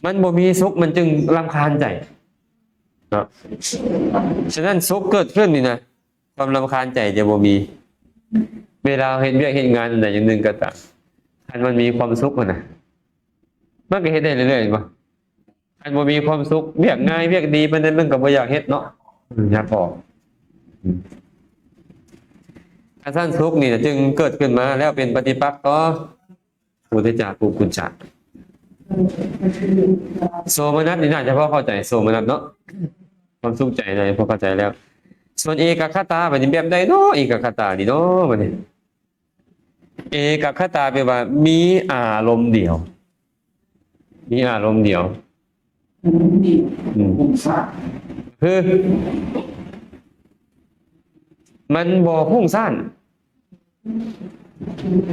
มันบ่มีสุขมันจึงรำคาญใจเนาะฉะนั้นสุขเกิดขึ้นนี่นะความรำคาญใจจะบ่มีเวลาเฮ็ดเวียกเฮ็ดงานอันใดอย่างหนึ่งก็ตามอันมันมีความสุขนะมันก็เฮ็ดได้เรื่อยๆบ่อันบ่มีความสุขเวียกง่ายเวียกดีมันนั้นมันก็บ่อยากเฮ็ดเนาะอยากออกอาสั้นสุขนี่จึงเกิดขึ้นมาแล้วเป็นปฏิปักษ์ต่ออุทจักกุกุจจะโสมนัสนี่น่าจะพอเข้าใจโสมนัสเนาะความสุขใจในพอเข้าใจแล้วส่วนเอกคตาบัดนี้แบบใดเนาะเอกคตานี่เนาะบัดนี้เอกคตาแปลว่ามีอารมณ์เดียวมีอารมณ์เดียวคือมันบ่พุ่งซ่าน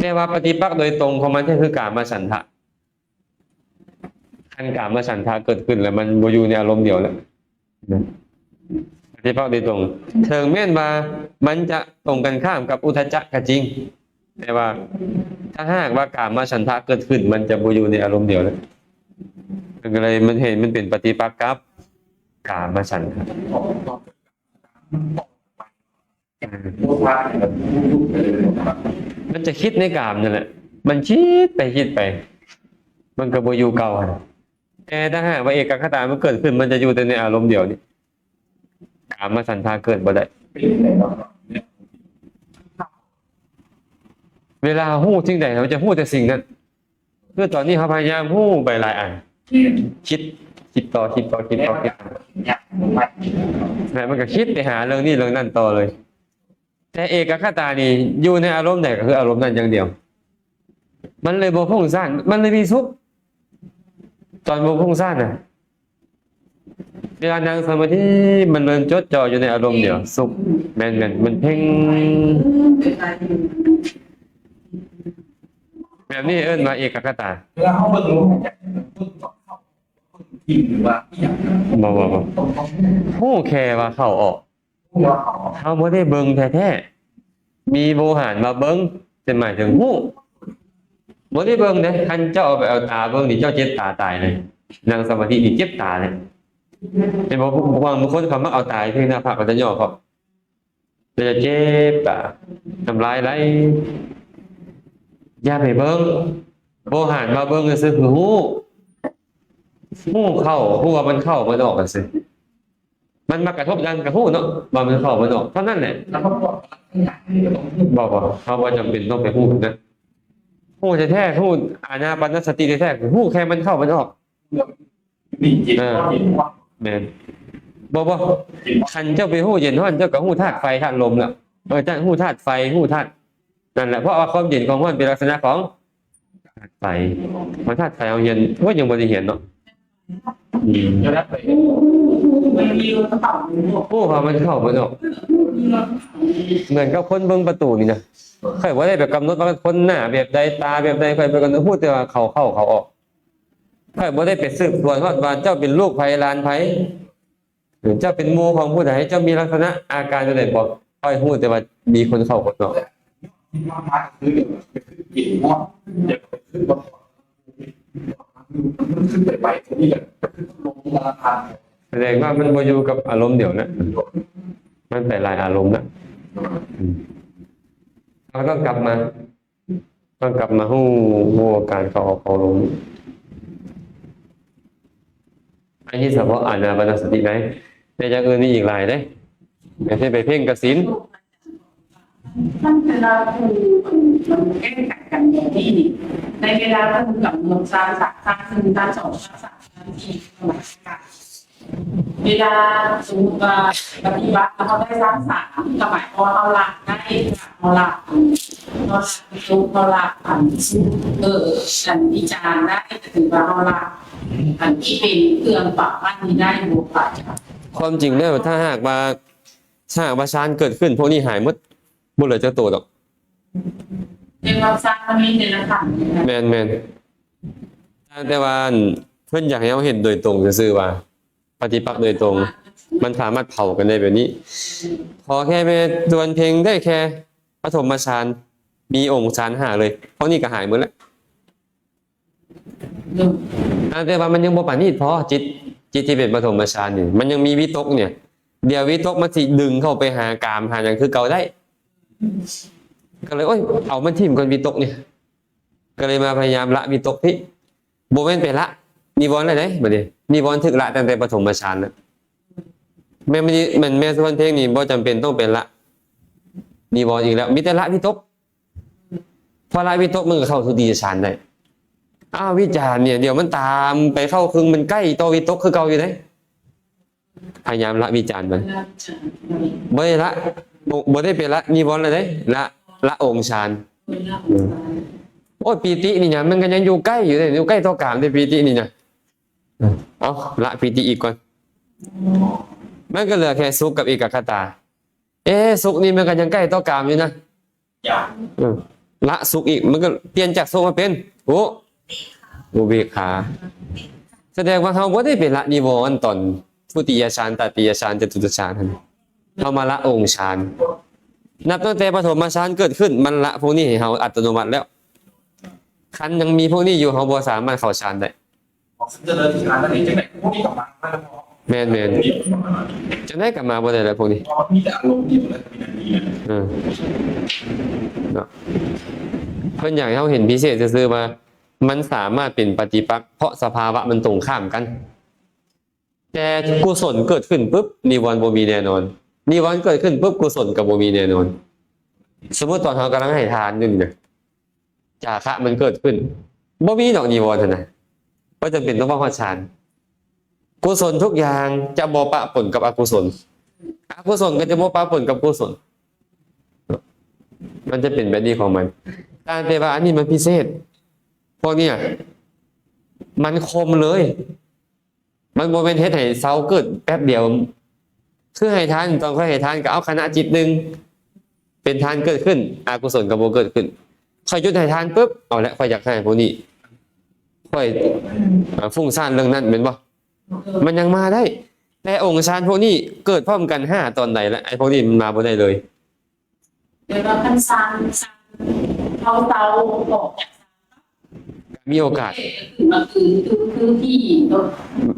แต่ว่าปฏิปักษ์โดยตรงของมันก็คือกามฉันทะขั้นกามฉันทะเกิดขึ้นแล้วมันบ่อยู่ในอารมณ์เดียวแล้วปฏิปักษ์โดยตรงเทิงแม่นว่ามันจะตรงกันข้ามกับอุทจจะก็จริงแต่ว่าถ้าหากว่ากามฉันทะเกิดขึ้นมันจะบ่อยู่ในอารมณ์เดียวแล้วมันก็เลยมันเห็นมันเป็นปฏิปักษ์กับกามฉันทะ โอ้พระเนี่ยแบบยุบไปเลยนะครับ มันจะคิดในกามนั่นแหละ มันคิดไปคิดไป มันก็บ่อยู่เก่าอะแต่ถ้าหากว่าเอกคตามันเกิดขึ้น มันจะอยู่แต่ในอารมณ์เดียวนี่กามมาสันทาเกิดบ่ได้ เป็นยังไงเนาะเนี่ย เวลาฮู้สิ่งใดเราจะฮู้แต่สิ่งนั้นคือตอนนี้เขาพยายามฮู้ไปหลายอัน คิดต่อคิดต่อคิดต่อคิดต่อ เนี่ยไม่ แล้วมันก็คิดไปหาเรื่องนี้เรื่องนั้นต่อเลย แต่เอกคตานี่อยู่ในอารมณ์ใดก็คืออารมณ์นั้นอย่างเดียว มันเลยบ่พุ่งซ่านมันเลยมีสุขตอนบ่พุ่งซ่านน่ะเวลานั่งสมาธิมันเริ่มจดจ่ออยู่ในอารมณ์เดียวสุขแม่นๆมันเพ่งแบบนี้เอิ้นว่าเอกคตา เวลาเขาเบิ่งรู้เนี่ยเบิ่งต่อเข้าเบิ่งทีมหรือว่าอย่างนั้น บ่ ต้อง ฮู้แค่ว่าเข้าออก พูดว่าเขา เฮาบ่ได้เบิ่งแท้ๆมีโวหารมาเบิ่งจะหมายถึงฮู้บ่ได้เบิ่งเด้คันเจ้าเอาไปเอาตาเบิ่งนี่เจ้าเจ็บตาตายเลยนั่งสมาธินี่เจ็บตาเลยเห็นบ่บางคนเขามักเอาตายเพียงหน้าผากก็จะย่อเขาจะเจ็บตาทำลายไหลอย่าไปเบิ่งโวหารมาเบิ่งซื่อคือฮู้เข้าฮู้ว่ามันเข้ามันออกกันซื่อมันมากระทบกันกับฮู้เนาะว่ามันเข้ามันออกเท่านั้นแหละ แล้วเขาบอกอย่างนี้ก็ต้องพูด บอกเขาว่าจำเป็นต้องไปพูดนะพูดแท้ๆพูดอานาปานสติแท้ๆคือพูดแค่มันเข้ามันออก นี่จิตจิตว่า แม่นบอกคันเจ้าไปพูดเย็นฮ้อนเจ้าก็พูดธาตุไฟธาตุลมล่ะเจ้าพูดธาตุไฟพูดธาตุนั่นแหละเพราะว่าความเย็นของฮ้อนเป็นลักษณะของธาตุไฟพอธาตุไฟเอาเย็นก็ยังบ่ได้เห็นเนาะ จะได้ไป ไม่มีรถกระเป๋าหนู พูดพอมันเข้ามันออก มีรถ เหมือนกับคนเบิ่งประตูนี่นะค่อยบ่ได้แบบกำหนดว่าคนหน้าแบบใดตาแบบใดค่อยไปกำหนดพูดแต่ว่าเขาเข้าเขาออกค่อยบ่ได้ไปสืบสวนว่าเจ้าเป็นลูกไผหลานไผหรือเจ้าเป็นหมู่ของผู้ใดเจ้ามีลักษณะอาการจังไดบ่ค่อยพูดแต่ว่ามีคนเข้าคนออก ที่มามาคือจิตว่าเดี๋ยวขึ้นมามันขึ้นไปตรงนี้แหละขึ้นลงมาทาง แสดงว่ามันบ่อยู่กับอารมณ์เดียวนะมันไปหลายอารมณ์นะเราต้องกลับมาฮู้อาการเข้าออกเข้าลงอันนี้เฉพาะอานาปานสติไหมแต่อย่างอื่นนี่อีกหลายเด้ไม่ใช่ไปเพ่งกสิน ตั้งเวลาคือแก้ไขกันอย่างนี้นี่ในเวลาตั้งกับเมืองซาสักซาซึ่งซาสองซาสามซาสี่สมัยกันเวลาสมมติว่าปฏิบัติแล้วเขาได้สร้างสรรค์สมัยพอเราหลักได้เราหลักซุกเราหลักอันอันวิจารณ์ได้แต่ถึงว่าเราหลักอันที่เป็นเครื่องปรับมันนี้ได้บวกไป ความจริงเนี่ยถ้าหากว่าฌานเกิดขึ้นพวกนี้หายหมดบ่เหลือจักตัวดอก เป็นความสร้างมันมีในระดับ แม่นแต่ว่าเพิ่นอยากให้เราเห็นโดยตรงซื่อๆว่าปฏิปักษ์โดยตรง มันสามารถเผากันได้แบบนี้ ขอแค่แม่ดวนเพลงได้แค่ปฐมฌานมีองค์ฌาน5เลยเพราะนี่ก็หายหมดแล้วแต่ว่ามันยังบ่ปานนี้พอจิตที่เป็นปฐมฌานนี่มันยังมีวิตกเนี่ยเดี๋ยววิตกมันสิดึงเข้าไปหากามหาหยังคือเก่าได้ก็เลยโอ้ยเอามันทิ่มก่อนวิตกเนี่ยก็เลยมาพยายามละวิตกที่บ่แม่นไปละนิวรณ์อะไรบัดนี้นิวรณ์ถึกละตั้งแต่ปฐมฌานแล้วแม่ส่วนเพลงนี่บ่จำเป็นต้องเป็นละนิวรณ์อีกแล้วมีแต่ละวิตกพอละวิตกมันก็เข้าสุติฌานได้อ้าววิจารณ์เนี่ยเดี๋ยวมันตามไปเข้าครึ่งมันใกล้ต่อวิตกคือเก่าอยู่เด้พยายามละวิจารณ์มันบ่ได้ละบ่ได้เป็นละนิวรณ์เลยเด้ละองค์ฌานโอ้ยปีตินี่เนี่ยมันก็ยังอยู่ใกล้อยู่เลยอยู่ใกล้ต่อกามได้ปีตินี่เนี่ยเอาละปีติอีกก่อนมันก็เหลือแค่สุขกับเอกคตาสุขนี่มันก็ยังใกล้ต่อกามอยู่นะ ละสุขอีกมันก็เปลี่ยนจากสุขมาเป็นอุเบกขาแสดงว่าเขาบ่ได้เป็นละนิวรณ์ตอนทุติยฌานตติยฌานจตุตฌานเขามาละองค์ฌานนับตั้งแต่ปฐมฌานเกิดขึ้นมันละพวกนี้ให้เขาอัตโนมัติแล้วคันยังมีพวกนี้อยู่เขาบ่สามารถเข้าฌานได้ เจริญฌานนั่นเองจังไหนพวกนี้กลับมาแล้วพอ แม่นจะได้กลับมาบ่ได้แล้วพวกนี้ พอมีแต่อารมณ์ที่มันมีนาทีนะ เนาะเพิ่นอยากให้เราเห็นพิเศษซื่อๆว่ามันสามารถเป็นปฏิปักษ์เพราะสภาวะมันตรงข้ามกันแต่กุศลเกิดขึ้นปุ๊บนิวรณ์บ่มีแน่นอนนิวรณ์เกิดขึ้นปุ๊บกุศลก็บ่มีแน่นอนสมมุติตอนเรากำลังให้ทานอยู่นี่นะจาคะมันเกิดขึ้นบ่มีดอกนิวรณ์นะก็จำเป็นต้องว่าฮอดฌานกุศลทุกอย่างจะบ่ปะปนกับอกุศลอกุศลก็จะบ่ปะปนกับกุศลมันจะเป็นแบบนี้ของมันการเตว่าอันนี้มันพิเศษพวกเนี้ยมันคมเลย มันโมเมนต์เฮ็ดให้เซาเกิดแป๊บเดียวคือให้ทานต้องค่อยให้ทานก็เอาคณะจิตหนึ่งเป็นทานเกิดขึ้นอกุศลกับโมเกิดขึ้นค่อยจุดให้ทานปุ๊บเอาละค่อยอยากให้พวกนี้ค่อยฟุ้งซ่านเรื่องนั้นเป็นบ่มันยังมาได้แต่องค์ฌานพวกนี้เกิดพร้อมกัน5ตอนใดแล้วไอ้พวกนี้มันมาบ่ได้เลย เดี๋ยวเราขั้นซันเขาเตาออกจาก มีโอกาส มันคือที่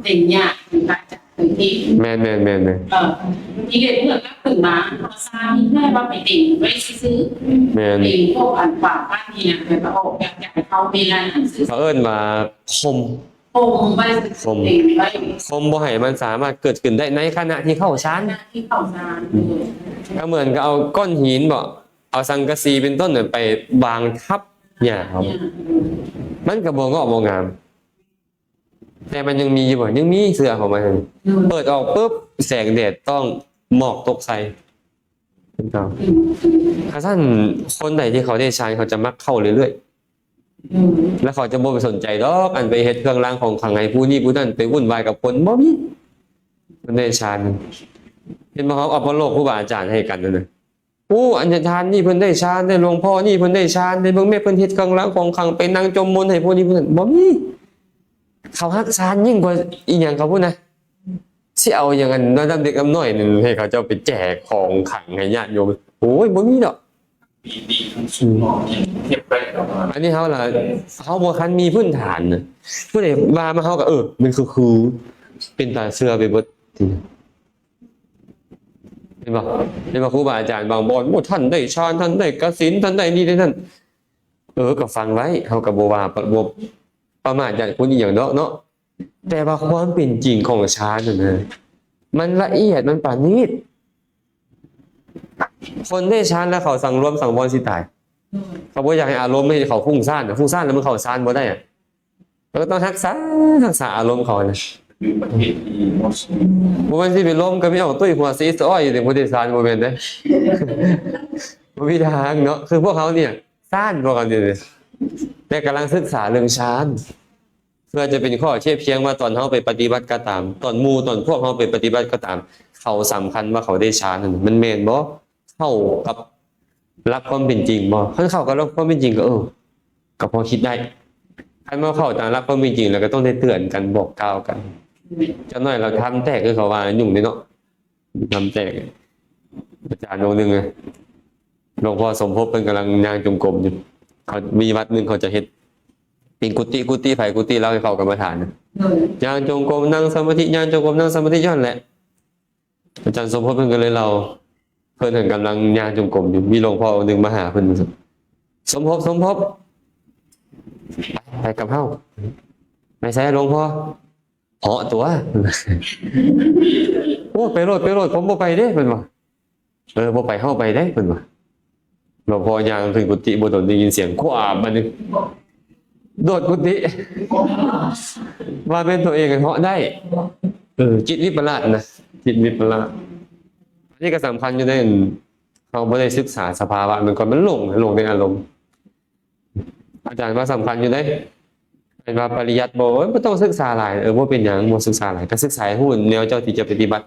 เต็งยากในการจัดพื้นที่ แม่น มีเด็กเมื่อก็ตื่นมาพอซามีแม่ว่าไปเต็งไว้ซื้อ แม่น เต็งพวกอันฝากบ้านเนี่ยแบบออกอยากให้เขามีร้านซื้อ เขาเอิ้นมาคม โป่งไว้เต็งไว้ คมบ่ให้มันสามารถเกิดขึ้นได้ในขณะที่เข้าฌาน ที่เข้าซาน ก็เหมือนกับเอาก้อนหินบ่เอาสังกะสีเป็นต้นไปวางทับเนี่ยครับมันก็บ่งอกบ่งาม แต่มันยังมีอยู่บ่ยังมีเสื้อของมันเปิดออกปุ๊บแสงแดดต้องหมอกตกใส่เป็นเก่าถ้าท่านคนใดที่เขาได้ฌานเขาจะมักเข้าเรื่อยๆแล้วเขาจะบ่ไปสนใจดอกอันไปเฮ็ดเครื่องรางของขลังให้ผู้นี้ผู้นั้นไปวุ่นวายกับคนบ่มีมันได้ฌานเห็นบ่เขาเอาพระโลกครูบาอาจารย์ให้กันนั่นน่ะอัญญทานนี่เพิ่นได้ฌานได้หลวงพ่อนี่เพิ่นได้ฌานได้เบิ่งแม่เพิ่นเฮ็ดเครื่องรางของขลังไปนั่งจมมนต์ให้ผู้นี้ผู้นั้นบ่มีเขาฮักฌานยิ่งกว่าอีหยังเขาพูดนะสิเอาอย่างนั้นน้อยเด็กน้อยนึงให้เขาเจ้าไปแจกของขลังให้ญาติโยมโอ้ยบ่มีดอก ดีทั้งสูงเทียบไปแล้ว อันนี้เขาล่ะเขาบ่คันมีพื้นฐานน่ะผู้ใดว่ามาเขาก็มันคือเป็นตาเชื่อไปเบิดทีเห็นบ่ครูบาอาจารย์บางบ่อนท่านได้ฌานท่านได้กสิณท่านได้นี่ได้นั่นก็ฟังไว้เฮาก็บ่ว่าบ่ประมาทอย่างคุณอีหยังเนาะแต่ว่าความเป็นจริงของฌานนั่นน่ะมันละเอียดมันประณีตคนได้ฌานแล้วเขาสังรวมสังวรสิตายเขาบ่อยากให้อารมณ์ให้เขาฟุ้งซ่านแล้วมันเข้าฌานบ่ได้เราก็ต้องรักษาอารมณ์เขานะ คือประเทศที่มอส บ่แม่นสิไปล้มก็ไม่เอาตุ้ยหัวซีสอ้อยอยู่ในผู้โดยสารบ่แม่นเด้ บ่มีทางเนาะคือพวกเขาเนี่ยซ่านพวกเขาเนี่ยแต่กำลังศึกษาเรื่องฌานเพื่อจะเป็นข้อเทียบเคียงว่าตอนเฮาไปปฏิบัติก็ตามตอนหมู่ตอนพวกเฮาไปปฏิบัติก็ตามเขาสำคัญว่าเขาได้ฌานนั่นมันแม่นบ่เข้ากับหลักความเป็นจริงบ่คันเข้ากับหลักความเป็นจริงก็ก็พอคิดได้คันบ่เข้าตามหลักความเป็นจริงแล้วก็ต้องได้เตือนกันบอกกล่าวกันจังน้อยเราทำแตกคือเขาว่ายุ่งนี่เนาะทำแตกอาจารย์องค์นึงหลวงพ่อสมภพเพิ่นกำลังย่างจงกรมอยู่เขามีวัดนึงเขาจะเฮ็ดเป็นกุฏิไผกุฏิเล่าให้เขากรรมฐานนะย่างจงกรมนั่งสมาธิย่างจงกรมนั่งสมาธิย้อนแหละอาจารย์สมภพเพิ่นก็เลยเราเพิ่นกำลังย่างจงกรมอยู่มีหลวงพ่อองค์นึงมาหาเพิ่นสมภพไปกับเฮาไม่ใช่หลวงพ่อเหาะตัวโอ้ไปโลดผมบ่ไปเด้เพิ่นว่าบ่ไปเฮาไปได้เพิ่นว่าหลวงพ่อย่างถึงกุฏิบ่โดนได้ยินเสียงขวาบมันนึงโดดกุฏิว่าเป็นตัวเองเหาะได้จิตวิปลาสนะจิตวิปลาสอันนี้ก็สำคัญอยู่ในเราบ่ได้ศึกษาสภาวะมันก่อนมันหลงในอารมณ์อาจารย์ว่าสำคัญอยู่ได้เป็นว่าปริยัติบ่ต้องศึกษาหลายบ่เป็นหยังบ่ศึกษาหลายก็ศึกษาให้ฮู้แนวเจ้าที่จะปฏิบัติ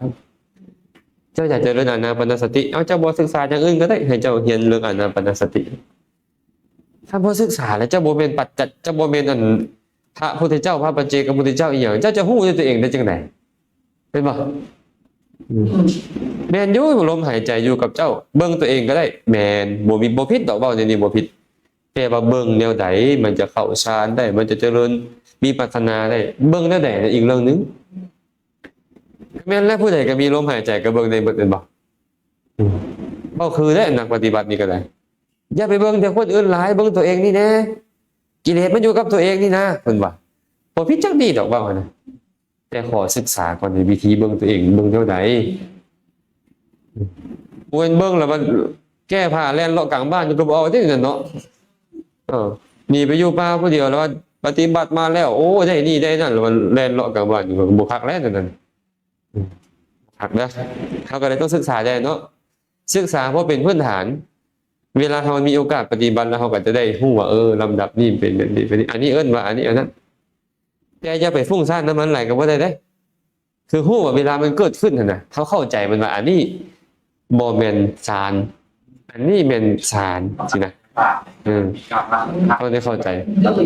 เจ้าอยากเจริญอานาปานสติเจ้าบ่ศึกษาอย่างอื่นก็ได้ให้เจ้าเรียนเรื่องอานาปานสติ ถ้าบ่ศึกษาแล้วเจ้าบ่เป็นปัจจัยเจ้าบ่เป็นอันพระพุทธเจ้าพระปัจเจกพุทธเจ้าอีหยังเจ้าจะฮู้ด้วยตัวเองได้จังได๋เป็นบ่แม่นอยู่ลมหายใจอยู่กับเจ้าเบิ่งตัวเองก็ได้แม่นบ่มีบ่ผิดดอกเว้าในนี้บ่ผิดแต่ว่าเบิ่งแนวใดมันจะเข้าฌานได้มันจะเจริญมีปัฒนาได้เบิ่งแนวใดนั่นอีกเรื่องหนึงแม่นแล้วผู้ใดก็มีลมหายใจก็เบิ่งได้เบิดแม่นบ่ก็คือได้นักปฏิบัตินี่ก็ได้อย่าไปเบิ่งแต่คนอื่นหลายเบิ่งตัวเองนี่แน่กิเลสมันอยู่กับตัวเองนี่นะเพิ่นว่าบ่ผิดจักดีดอกว่าว่านะแต่ขอศึกษาก่อนในวิธีเบิ่งตัวเองเบิ่งเท่าใดบ่แม่นเบิ่งแล้วมันแก้ผ้าแล่นเลาะกลางบ้านอยู่ก็บ่เอาได้นั่นเนาะหนีไปอยู่ป่าผู้เดียวแล้วว่าปฏิบัติมาแล้วโอ้ได้นี่ได้นั่นแล้วมันแล่นเลาะกลางบ้านอยู่ก็บ่คักแล้วนั่นคักนะเขาก็เลยต้องศึกษาได้เนาะศึกษาเพราะเป็นพื้นฐานเวลาเรามีโอกาสปฏิบัติแล้วเราก็จะได้รู้ว่าลำดับนี่เป็นแบบนี้เป็นอันนี้เอิ้นว่าอันนี้อันนั้นแต่อย่าไปฟุ้งซ่านน้ำมันไหลก็บ่ได้เด้คือรู้ว่าเวลามันเกิดขึ้นน่ะเขาเข้าใจมันว่าอันนี้บ่แม่นฌานอันนี้แม่นฌานสินะกลับมา เขาได้เข้าใจ ก็เลย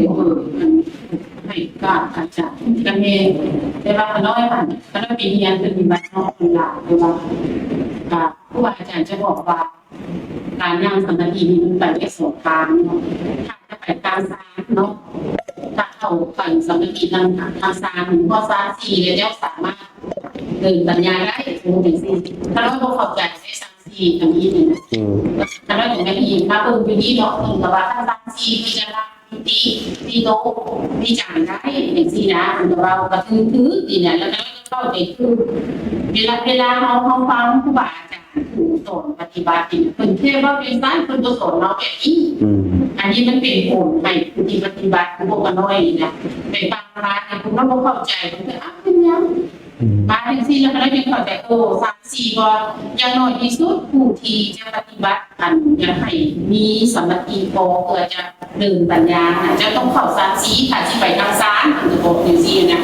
ให้การอาจารย์กันเองแต่ว่าน้อยมันก็ได้ปีเรียนเป็นบัตรนอกเป็นหลักเลยว่าผู้อาจารย์จะบอกว่าการนั่งสมาธิมันไปได้สองทางเนาะถ้าจะไปทางซ้ายเนาะถ้าเข้าไปสมาธิทางซ้ายพอซ้ายสี่แล้วสามารถเดินปัญญาได้ถึงสี่ถ้าเราเข้าใจได้ซ้ายสี่ตรงนี้เนี่ยถ้าเราถึงไม่ดีถ้าอยู่ที่เนาะถึงกับว่าถ้าซ้ายสี่พิจารณาที่โตที่จ่ายได้อย่างสี่นะเราก็ถือดีเนี่ยแล้วก็เข้าใจคือเวลาเราฟังผู้บาอาจารย์สอนปฏิบัติเป็นเทว่าเป็นสายเป็นตัวสอนเราแบบนี้อันนี้มันเป็นผลให้ผู้ที่ปฏิบัติพวกกันน้อยนะเป็นบางร้านคุณเราเข้าใจคุณก็เป็นยังมาถึงสี่แล้วก็ได้เข้าใจสามสี่ก็ยังน้อยที่สุดผู้ที่จะปฏิบัติอันยังให้มีสมาธิพอเพื่อจะเดินปัญญาจะต้องเข้าสามสี่ค่ะที่ไปทางซ้ายมันจะบอกอยู่สี่นะ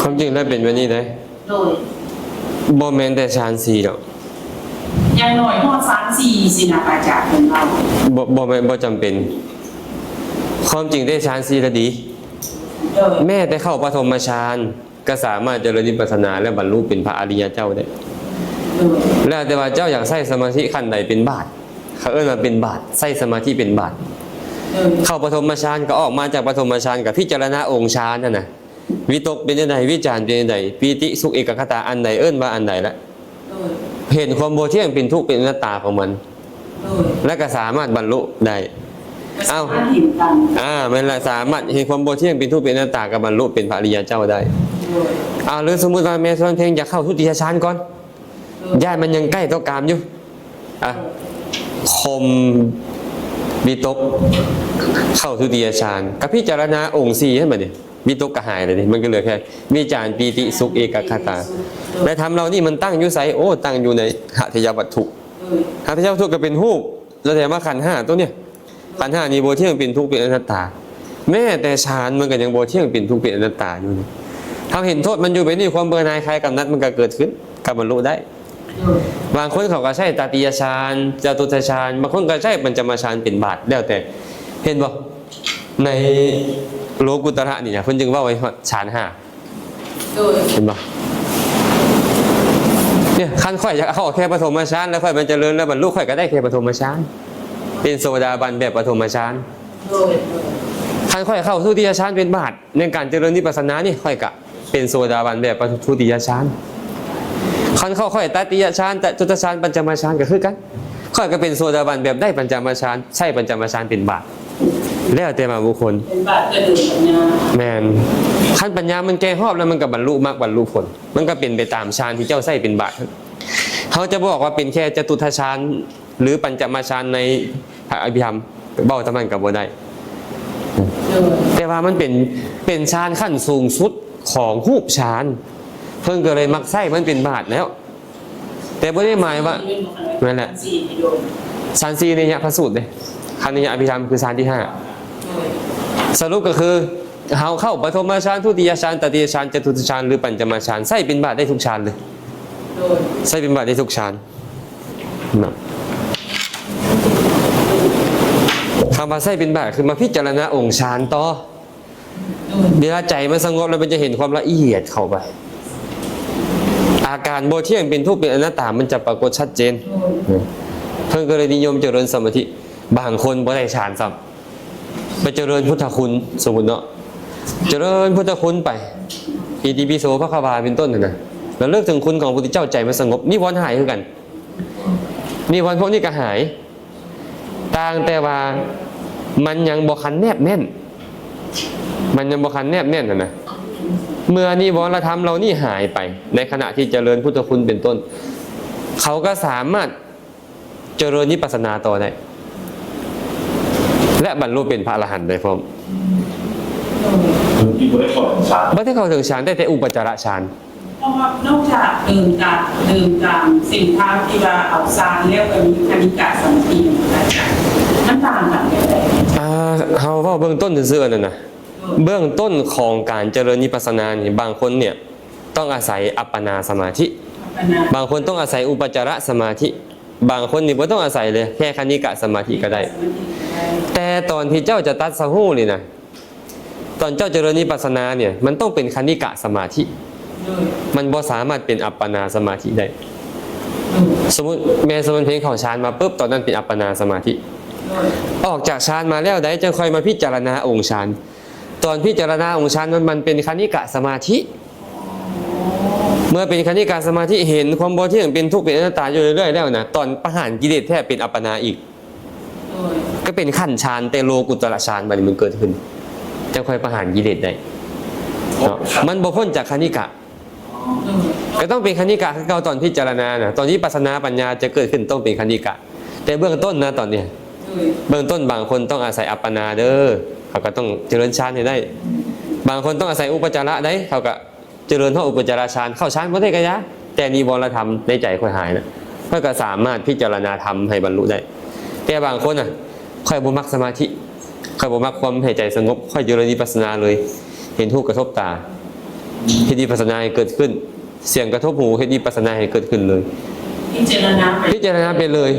ความจริงแล้วเป็นแบบนี้ได้โดยบ่แม่นแต่ฌาน4ดอกอย่างน้อยพอ3-4สินะอาจารย์ของเราบ่แม่นบ่จำเป็นความจริงได้ฌาน4ก็ดีแม้แต่เข้าปฐมฌานก็สามารถเจริญวิปัสสนาและบรรลุเป็นพระอริยเจ้าได้แล้วแต่ว่าเจ้าอยากใช้สมาธิขั้นใดเป็นบาทเขาเอิ้นว่าเป็นบาทใช้สมาธิเป็นบาทเข้าปฐมฌานก็ออกมาจากปฐมฌานก็พิจารณาองค์ฌานนั่นน่ะวิตกเป็นจังได๋วิจารเป็นจังได๋ปีติสุขเอกคตาอันใดเอิ้นว่าอันใดละเห็นความบ่เที่ยงเป็นทุกข์เป็นอนัตตาของมันและก็สามารถบรรลุได้มันละสามารถเห็นความบ่เที่ยงเป็นทุกข์เป็นอนัตตากับบรรลุเป็นพระอริยเจ้าได้หรือสมมุติว่าแม่ส่วนเพ่งอยากเข้าทุติยฌานก่อนญาติมันยังใกล้ต่อกามอยู่คมวิตกเข้าทุติยฌานก็พิจารณาองค์4ให้มันดิวิตกก็หายเลยดิมันก็เหลือแค่วิจารปีติสุขเอกคตาและธรรมเรานี่มันตั้งอยู่ไสตั้งอยู่ในหทัยวัตถุหทัยวัตถุก็เป็นรูปแล้วแต่ว่าขันธ์5ตัวเนี่ยขันธ์5นี่บ่เที่ยงเป็นทุกข์เป็นอนัตตาแม้แต่ฌานมันก็ยังบ่เที่ยงเป็นทุกข์เป็นอนัตตาอยู่ถ้าเห็นโทษมันอยู่ไปนี่ความเบื่อหน่ายคลายกำหนัดมันก็เกิดขึ้นกับบรรลุได้บางคนเขาก็ใช้ตติยฌานจตุตฌานบางคนก็ใช้ปัญจมฌานเป็นบาทแล้วแต่เห็นบ่ในโลกุตระนี่นะเพิ่นจึงว่าไว้ฌาน5เห็นบ่เนี่ยขั้นค่อยจะเข้าแค่ปฐมฌานแล้วค่อยมันเจริญแล้วบรรลุค่อยก็ได้แค่ปฐมฌานเป็นโสดาบันแบบปฐมฌานขั้นค่อยเข้าทุติยฌานเป็นบาทในการเจริญวิปัสสนานี่ค่อยก็เป็นโสดาบันแบบทุติยฌานขั้นเข้าค่อยตติยฌานจตุตฌานปัญจมฌานก็คือกันค่อยก็เป็นโสดาบันแบบได้ปัญจมฌานใช่ปัญจมฌานเป็นบาทแล้วแต่มาบุคคลเป็นบาทกระดูกปัญญาแม่นขั้นปัญญามันแก่รอบแล้วมันก็บรรลุมรรคบรรลุผลมันก็เป็นไปตามฌานที่เจ้าใช้เป็นบาทเขาจะบอกว่าเป็นแค่จตุตฌานหรือปัญจมฌานในพระอภิธรรมเบ้าตะมันก็บ่ได้แต่ว่ามันเป็นฌานขั้นสูงสุดของรูปฌานเพิ่นก็เลยมักใช้มันเป็นบาทแล้วแต่บ่ได้หมายว่านั่นแหละฌาน4ในยะพระสูตรเด้คันนิยะอภิธรรมคือฌานที่5สรุปก็คือเฮาเข้าปฐมฌานทุติยฌานตติยฌานจตุตฌานหรือปัญจมฌานใช้เป็นบาทได้ทุกฌานเลยใช้เป็นบาทได้ทุกฌานนะ คำว่าใส่เป็นบาทคือมาพิจารณาองค์ฌานต่อ โดย เวลาใจมันสงบแล้วมันจะเห็นความละเอียดเข้าไปอาการโบเที่ยงเป็นทุกข์เป็นอนัตตามันจะปรากฏชัดเจน โดย เพิ่นก็เลยนิยมเจริญสมาธิบางคนบ่ได้ฌานซ้ำไปเจริญพุทธคุณสมมุติเนาะเจริญพุทธคุณไปอิติปิโสภควาเป็นต้นน่ะนะแล้วเลิกถึงคุณของพระพุทธเจ้าใจมันสงบนิวรณ์หายคือกันนิวรณ์พวกนี้ก็หายต่างแต่ว่ามันยังบ่คันแนบแน่นมันยังบ่คันแนบแน่นนะเมื่อนิวรธรรมเรานี่หายไปในขณะที่เจริญพุทธคุณเป็นต้นเขาก็สามารถเจริญวิปัสสนาต่อได้และบรรลุเป็นพระอรหันต์ได้พร้อม ที่บ่ได้เข้าถึงฌาน บ่ได้เข้าถึงฌานได้แต่อุปจารฌาน เพราะว่านอกจากเดินตามสิ่งทางที่ว่าเอาซานแล้วก็มีคณิกะสัมปีมันต่างกันยังไง เฮาเว้าเบื้องต้นซื่อๆนั่นน่ะเบื้องต้นของการเจริญวิปัสสนานี่บางคนเนี่ยต้องอาศัยอัปปนาสมาธิบางคนต้องอาศัยอุปจารสมาธิบางคนนี่บ่ต้องอาศัยเลยแค่คณิกะสมาธิก็ได้แต่ตอนที่เจ้าจะตัดสหูนี่นะตอนเจ้าเจริญวิปัสสนาเนี่ยมันต้องเป็นคณิกะสมาธิมันบ่สามารถเป็นอัปปนาสมาธิได้สมมุติแม่สมมุติเพลงเข้าฌานมาปุ๊บตอนนั้นเป็นอัปปนาสมาธิออกจากฌานมาแล้วได้จะค่อยมาพิจารณาองค์ฌานตอนพิจารณาองค์ฌานมันเป็นคณิกะสมาธิเมื่อเป็นคณิกะสมาธิเห็นความบ่เที่ยงเป็นทุกข์เป็นอนัตตาอยู่เรื่อยๆแล้วนะตอนประหารกิเลสแท้เป็นอัปปนาอีกก็เป็นขั้นฌานแต่โลกุตตรฌานมันเกิดขึ้นจะค่อยประหารกิเลสได้เนาะมันบ่พ้นจากคณิกะก็ต้องเป็นคณิกะคือเก่าตอนพิจารณานะตอนนี้ปัสสนาปัญญาจะเกิดขึ้นต้องเป็นคณิกะแต่เบื้องต้นนะตอนเนี้ยเบื้องต้นบางคนต้องอาศัยอัปปนาเด้อเขาก็ต้องเจริญฌานให้ได้บางคนต้องอาศัยอุปจาระได้เขาก็เจริญเข้าอุปจารฌานเข้าฌานบ่ได้ก็ยะแต่นิวรธรรมในใจค่อยหายนะเขาก็สามารถพิจารณาธรรมให้บรรลุได้แต่บางคนน่ะค่อยบ่มักสมาธิค่อยบ่มักความให้ใจสงบค่อยเจริญวิปัสสนาเลยเห็นทุกข์กระทบตาเฮ็ดวิปัสสนาให้เกิดขึ้นเสียงกระทบหูเฮ็ดวิปัสสนาให้เกิดขึ้นเลยพิจารณาไปเลย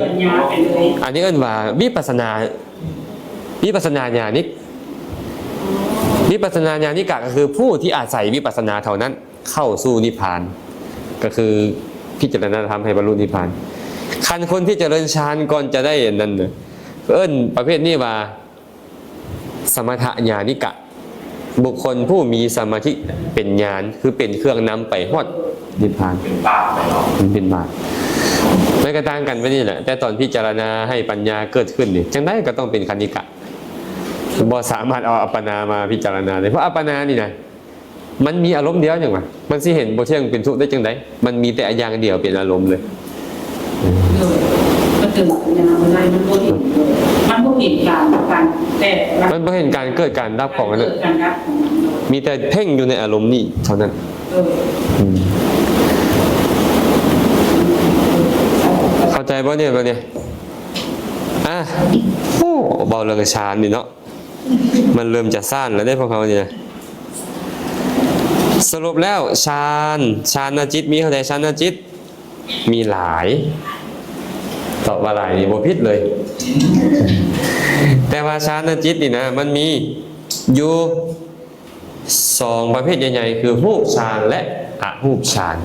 อันนี้เอิ้นว่าวิปัสสนาญาณิกวิปัสสนาญาณิกะก็คือผู้ที่อาศัยวิปัสสนาเท่านั้นเข้าสู่นิพพานก็คือพิจารณาธรรมให้บรรลุนิพพานคันคนที่เจริญฌานก่อนจะได้นั่นน่ะเอิ้นประเภทนี้ว่าสมถญาณิกะบุคคลผู้มีสมาธิเป็นญาณคือเป็นเครื่องนำไปฮอดนิพพาน เป็นบาปไปเนาะ มันเป็นบาปไม่กระต่างกันไปนี่แหละแต่ตอนพิจารณาให้ปัญญาเกิดขึ้นนี่จังได้ก็ต้องเป็นคณิกะบ่สามารถเอาอัปปนามาพิจารณาเลยเพราะอัปปนานี่นะมันมีอารมณ์เดียวอย่างว่ามันสิเห็นบ่เที่ยงเป็นทุกข์ได้จังได๋มันมีแต่อย่างเดียวเป็นอารมณ์เลยมันถึงยาวอะไรมันบ่เห็นการแต่ มันบ่เห็นการเกิดการดับของอันนั้นมีแต่เพ่งอยู่ในอารมณ์นี่เท่านั้นเข้าใจบ่เนี่ยโอ้เบาเรื่องฌานนี่เนาะมันเริ่มจะซ่านแล้วได้พวกเขาเนี่ยสรุปแล้วฌานจิตมีเท่าใดฌานจิตมีหลายตอบว่าหลายนี่บ่ผิดเลยแต่ว่าฌานจิตนี่นะมันมีอยู่2ประเภทใหญ่ๆคือรูปฌานและอรูปฌาน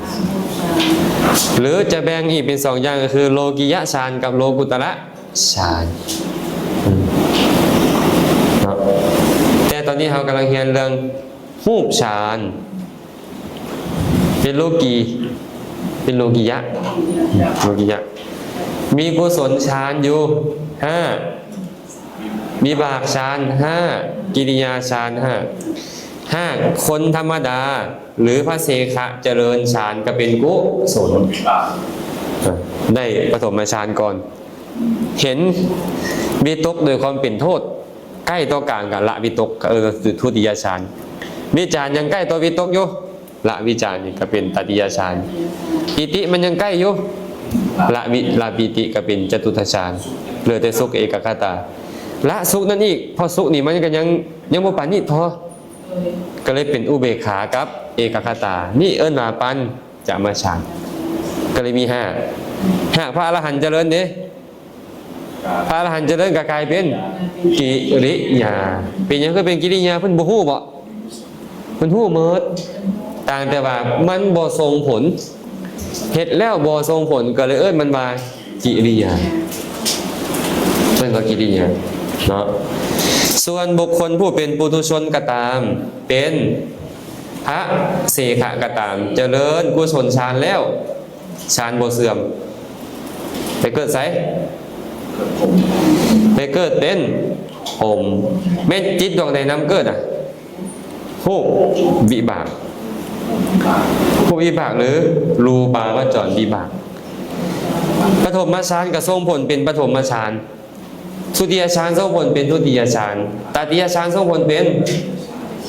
หรือจะแบ่งอีกเป็น2อย่างก็คือโลกิยะฌานกับโลกุตตระฌานแต่ตอนนี้เรากำลังเรียนเรื่องรูปฌานเป็นโลกิยะมีกุศลฌานอยู่5มีบากฌาน5กิริยาฌาน5คนธรรมดาหรือพระเสขะเจริญฌานก็เป็นกุศลได้ปฐมฌานก่อนเห็นวิตกโดยความเป็นโทษใกล้ต่อกลางกับละวิตกทุติยฌานวิจารยังใกล้ตัววิตกอยู่ละวิจารนี่ก็เป็นตติยฌานปิติมันยังใกล้อยู่ละปิติก็เป็นจตุตฌานเหลือแต่สุขเอกคตาละสุขนั่นอีกพอสุขนี่มันก็ยังบ่ปานนี้พอก็เลยเป็นอุเบกขากับเอกคตานี่เอิ้นว่าปัญจมฌานก็เลยมี5พระอรหันต์เจริญเด้ พระอรหันต์เจริญก็กลายเป็นกิริยาเป็นหยังก็เป็นกิริยาเพิ่นบ่ฮู้บ่เพิ่นฮู้หมดต่างแต่ว่ามันบ่ส่งผลเฮ็ดแล้วบ่ส่งผลก็เลยเอิ้นมันว่ากิริยาเพิ่นก็กิริยาเนาะส่วนบุคคลผู้เป็นปุถุชนก็ตามเป็นพระเสขะก็ตามเจริญกุศลฌานแล้วฌานบ่เสื่อมไปเกิดไสไปเกิดเป็นผมแม่นจิตดวงใดนำเกิดอ่ะผู้วิบากผู้วิบากหรือรูปาวจรวิบากปฐมฌานก็ส่งผลเป็นปฐมฌานทุติยฌานส่งผลเป็นทุติยฌานตติยฌานส่งผลเป็น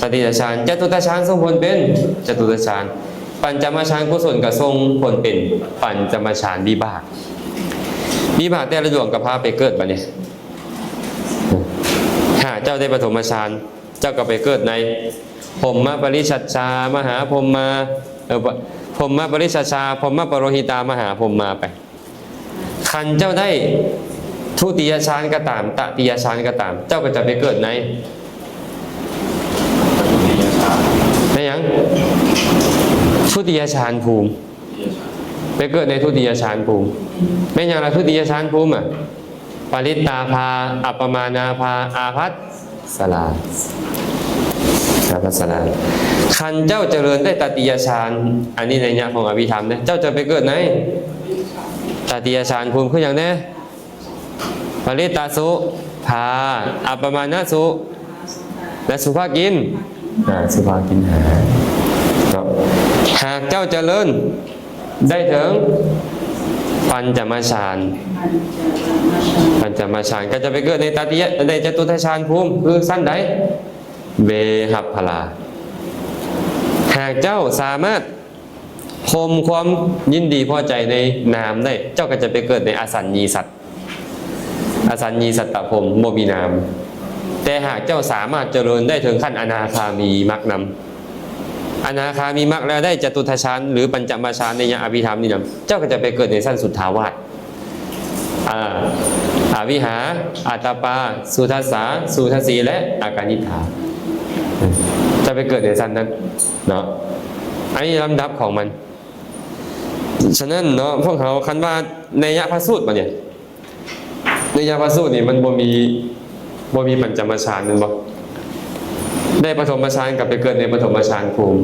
ตติยฌานจตุตฌานส่งผลเป็นจตุตฌานปัญจมฌานกุศลก็ส่งผลเป็นปัญจมฌานวิบากวิบากแต่ละดวงก็พาไปเกิดบัดนี้ถ้าเจ้าได้ปฐมฌานเจ้าก็ไปเกิดในพรหมปริชัชชามหาพรหมมาพรหมปริชัชชาพรหมปโรหิตามหาพรหมมาไปคันเจ้าได้ทุติยฌานก็ตามตติยฌานก็ตามเจ้าก็จะไปเกิดในหยังทุติยฌานภูมิไปเกิดในทุติยฌานภูมิไม่อย่างไรทุติยฌานภูมิอ่ะปริตตาภาอัปปมานาภาอาภัสสลาอาภัสสลาคันเจ้าเจริญได้ตติยฌานอันนี้ในญาของอภิธรรมเนี่ยเจ้าจะไปเกิดในตติยฌานภูมิคืออย่างนี้ปริตตาสุภาอัปปมานาสุและสุภากินสุภากินหากเจ้าเจริญได้ถึงปัญจมฌานก็จะไปเกิดในตติยะในจตุตฌานภูมิคือสั้นใดเวหัพพลาหากเจ้าสามารถข่มความยินดีพอใจในนามได้เจ้าก็จะไปเกิดในอสัญญีสัตว์อสัญญีสัตตพรหมบ่มีนามแต่หากเจ้าสามารถเจริญได้ถึงขั้นอนาคามีมรรคนำอนาคามีมรรคแล้วได้จตุตฌานหรือปัญจมฌานในญาณอภิธรรมนี่นำเจ้าก็จะไปเกิดในสั้นสุทธาวาสอาวิหาอัตตปาสุทัสสาสุทัสสีและอากานิธาจะไปเกิดในสั้นนั้นเนาะอันนี้ลำดับของมันฉะนั้นเนาะพวกเขาคันว่าในยะพระสูตรมาเนี่ยในยะพระสูตรนี่มันบ่มีปัญจมฌานนั่นบ่ได้ปฐมฌานกลับไปเกิดในปฐมฌานภูมิ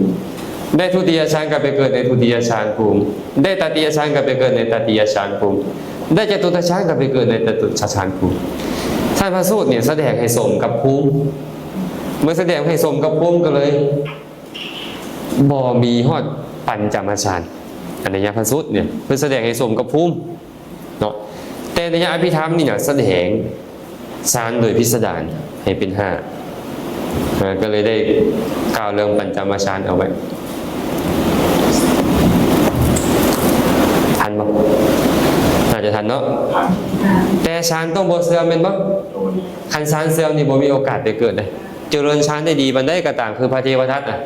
ได้ทุติยฌานกลับไปเกิดในทุติยฌานภูมิได้ตติยฌานกลับไปเกิดในตติยฌานภูมิได้จตุตฌานกลับไปเกิดในจตุตฌานภูมิท่านพระสูตรเนี่ยแสดงให้สมกับภูมิเมื่อแสดงให้สมกับภูมิก็เลยบ่มีฮอดปัญจมฌานอันในยะพระสูตรเนี่ยเพื่อแสดงให้สมกับภูมิเนาะแต่ในยะอภิธรรมนี่เนี่ยแสดงฌานโดยพิสดารให้เป็นห้าก็เลยได้กล่าวเรื่องปัญจมฌานเอาไว้ทันบ่น่าจะทันเนาะแต่ฌานต้องบ่เสื่อมแม่นบ่คันฌานเสื่อมนี่บ่มีโอกาสได้เกิดเลยเจริญฌานได้ดีบันไดก็ตามคือพระเทวทัตน่ะ